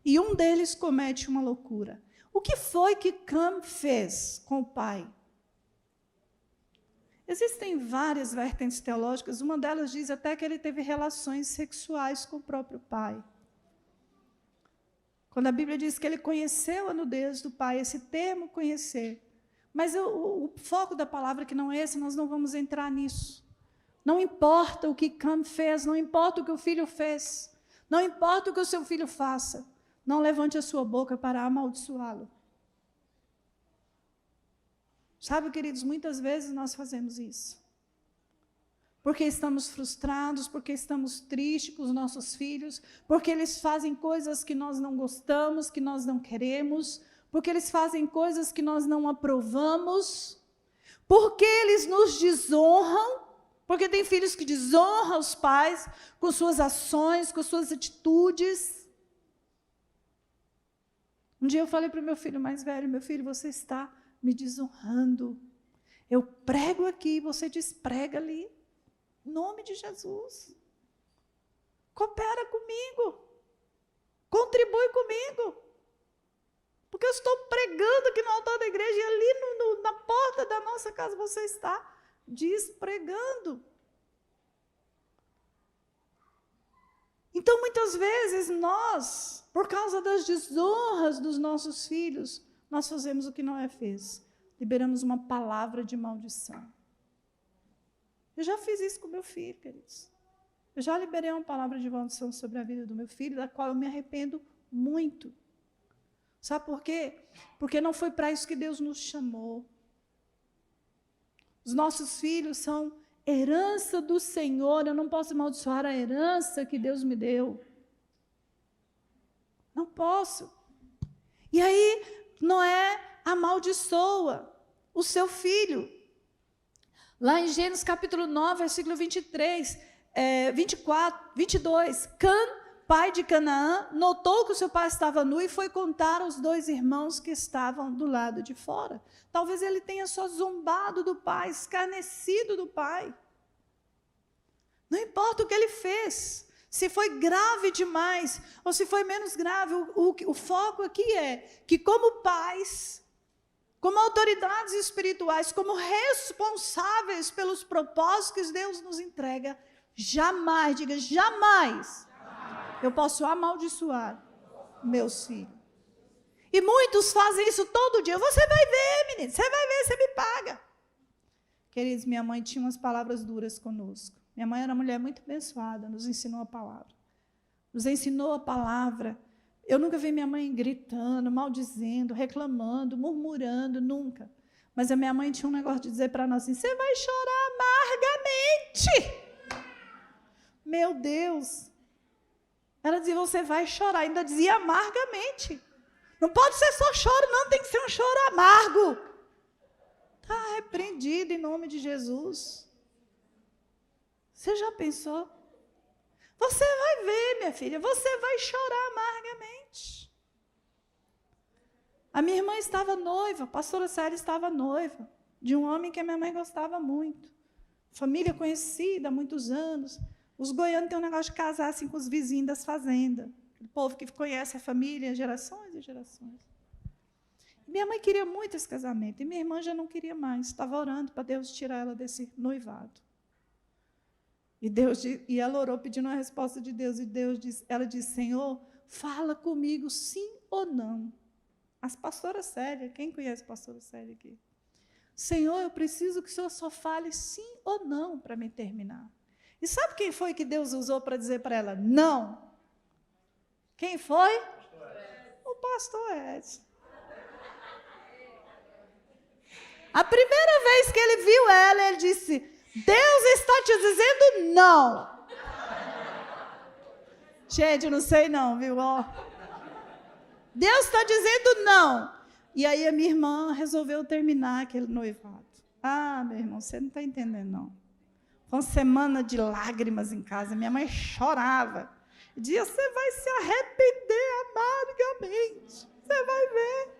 E um deles comete uma loucura. O que foi que Cam fez com o pai? Existem várias vertentes teológicas, uma delas diz até que ele teve relações sexuais com o próprio pai. Quando a Bíblia diz que ele conheceu a nudez do pai, esse termo conhecer. Mas o foco da palavra que não é esse, nós não vamos entrar nisso. Não importa o que Cam fez, não importa o que o filho fez, não importa o que o seu filho faça, não levante a sua boca para amaldiçoá-lo. Sabe, queridos, muitas vezes nós fazemos isso. Porque estamos frustrados, porque estamos tristes com os nossos filhos, porque eles fazem coisas que nós não gostamos, que nós não queremos, porque eles fazem coisas que nós não aprovamos, porque eles nos desonram, porque tem filhos que desonram os pais com suas ações, com suas atitudes. Um dia eu falei para o meu filho mais velho, meu filho, você está me desonrando. Eu prego aqui, você desprega ali. Em nome de Jesus. Coopera comigo. Contribui comigo. Porque eu estou pregando aqui no altar da igreja e ali na porta da nossa casa você está despregando. Então, muitas vezes, nós, por causa das desonras dos nossos filhos, nós fazemos o que Noé fez. Liberamos uma palavra de maldição. Eu já fiz isso com meu filho, queridos. Eu já liberei uma palavra de maldição sobre a vida do meu filho, da qual eu me arrependo muito. Sabe por quê? Porque não foi para isso que Deus nos chamou. Os nossos filhos são herança do Senhor. Eu não posso amaldiçoar a herança que Deus me deu. Não posso. E aí, Noé amaldiçoa o seu filho. Lá em Gênesis capítulo 9, versículo 22, Cã, pai de Canaã, notou que o seu pai estava nu e foi contar aos dois irmãos que estavam do lado de fora. Talvez ele tenha só zombado do pai, escarnecido do pai. Não importa o que ele fez. Se foi grave demais ou se foi menos grave, o foco aqui é que como pais, como autoridades espirituais, como responsáveis pelos propósitos que Deus nos entrega, jamais, diga jamais, eu posso amaldiçoar meus filhos. E muitos fazem isso todo dia. Você vai ver, menino, você vai ver, você me paga. Queridos, minha mãe tinha umas palavras duras conosco. Minha mãe era uma mulher muito abençoada, nos ensinou a palavra. Nos ensinou a palavra. Eu nunca vi minha mãe gritando, maldizendo, reclamando, murmurando, nunca. Mas a minha mãe tinha um negócio de dizer para nós assim, você vai chorar amargamente. Meu Deus. Ela dizia, você vai chorar, ainda dizia amargamente. Não pode ser só choro, não, tem que ser um choro amargo. Está repreendido em nome de Jesus. Você já pensou? Você vai ver, minha filha, você vai chorar amargamente. A minha irmã estava noiva, a pastora Célia estava noiva, de um homem que a minha mãe gostava muito. Família conhecida há muitos anos. Os goianos têm um negócio de casar assim com os vizinhos das fazendas. O povo que conhece a família, gerações e gerações. Minha mãe queria muito esse casamento, e minha irmã já não queria mais. Estava orando para Deus tirar ela desse noivado. E ela orou pedindo uma resposta de Deus, e ela disse, Senhor, fala comigo sim ou não. As pastoras Célia, quem conhece a pastora Célia aqui? Senhor, eu preciso que o Senhor só fale sim ou não para me terminar. E sabe quem foi que Deus usou para dizer para ela? Não. Quem foi? O pastor Edson. A primeira vez que ele viu ela, ele disse: Deus está te dizendo não. Gente, não sei não, viu? Deus está dizendo não. E aí a minha irmã resolveu terminar aquele noivado. Ah, meu irmão, você não está entendendo não. Foi uma semana de lágrimas em casa. Minha mãe chorava. Dizia: você vai se arrepender amargamente. Você vai ver.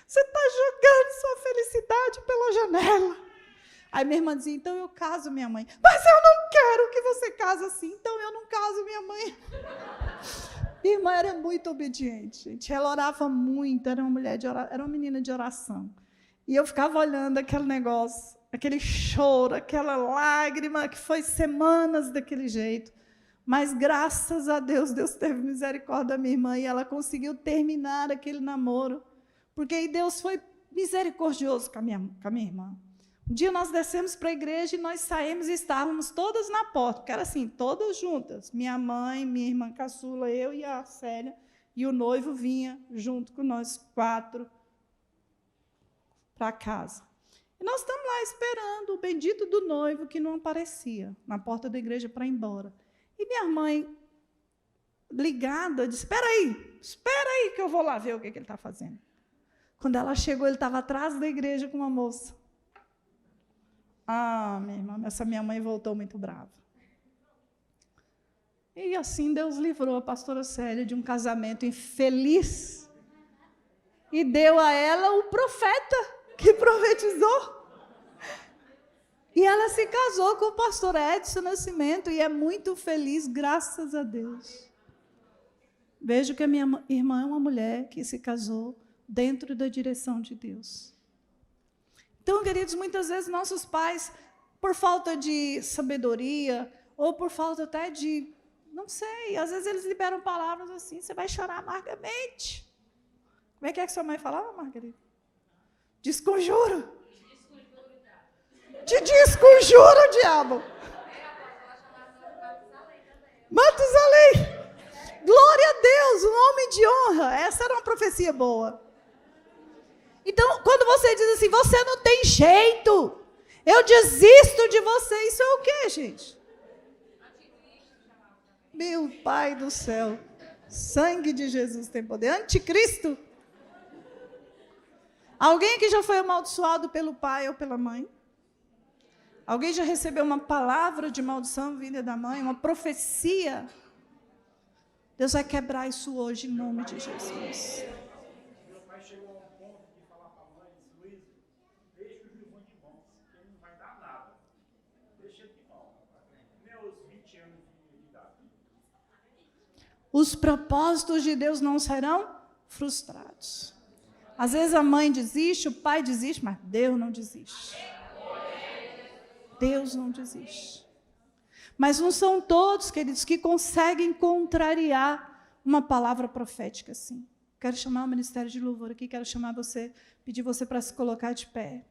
Você está jogando sua felicidade pela janela. Aí minha irmã dizia: então eu caso, minha mãe. Mas eu não quero que você case assim. Então eu não caso, minha mãe. Minha irmã era muito obediente, gente. Ela orava muito, era uma mulher de oração, era uma menina de oração. E eu ficava olhando aquele negócio, aquele choro, aquela lágrima, que foi semanas daquele jeito. Mas, graças a Deus, Deus teve misericórdia da minha irmã e ela conseguiu terminar aquele namoro. Porque aí Deus foi misericordioso com a minha irmã. Um dia nós descemos para a igreja e nós saímos e estávamos todas na porta, porque era assim, todas juntas. Minha mãe, minha irmã caçula, eu e a Célia, e o noivo vinha junto com nós 4 para casa. E nós estamos lá esperando o bendito do noivo que não aparecia na porta da igreja para ir embora. E minha mãe, ligada, disse: espera aí que eu vou lá ver o que ele está fazendo. Quando ela chegou, ele estava atrás da igreja com uma moça. Ah, minha irmã, essa minha mãe voltou muito brava. E assim Deus livrou a pastora Célia de um casamento infeliz e deu a ela o profeta que profetizou. E ela se casou com o pastor Edson Nascimento e é muito feliz, graças a Deus. Vejo que a minha irmã é uma mulher que se casou dentro da direção de Deus. Então, queridos, muitas vezes nossos pais, por falta de sabedoria, ou por falta até de, não sei, às vezes eles liberam palavras assim: você vai chorar amargamente. Como é que sua mãe falava, Margarida? Desconjuro. Te desconjuro, diabo. Matusalém. Glória a Deus, um homem de honra. Essa era uma profecia boa. Então, quando você diz assim: você não tem jeito, eu desisto de você, isso é o quê, gente? Meu Pai do céu, sangue de Jesus tem poder. Anticristo. Alguém que já foi amaldiçoado pelo pai ou pela mãe? Alguém já recebeu uma palavra de maldição vinda da mãe, uma profecia? Deus vai quebrar isso hoje em nome de Jesus. Meu pai chegou a um ponto de falar para a mãe: Luísa, deixa o Gilvão de mão, porque ele não vai dar nada. Deixa ele de mão. Meus 20 anos de idade. Os propósitos de Deus não serão frustrados. Às vezes a mãe desiste, o pai desiste, mas Deus não desiste. Deus não desiste. Mas não são todos, queridos, que conseguem contrariar uma palavra profética assim. Quero chamar o Ministério de Louvor aqui, quero chamar você, pedir você para se colocar de pé.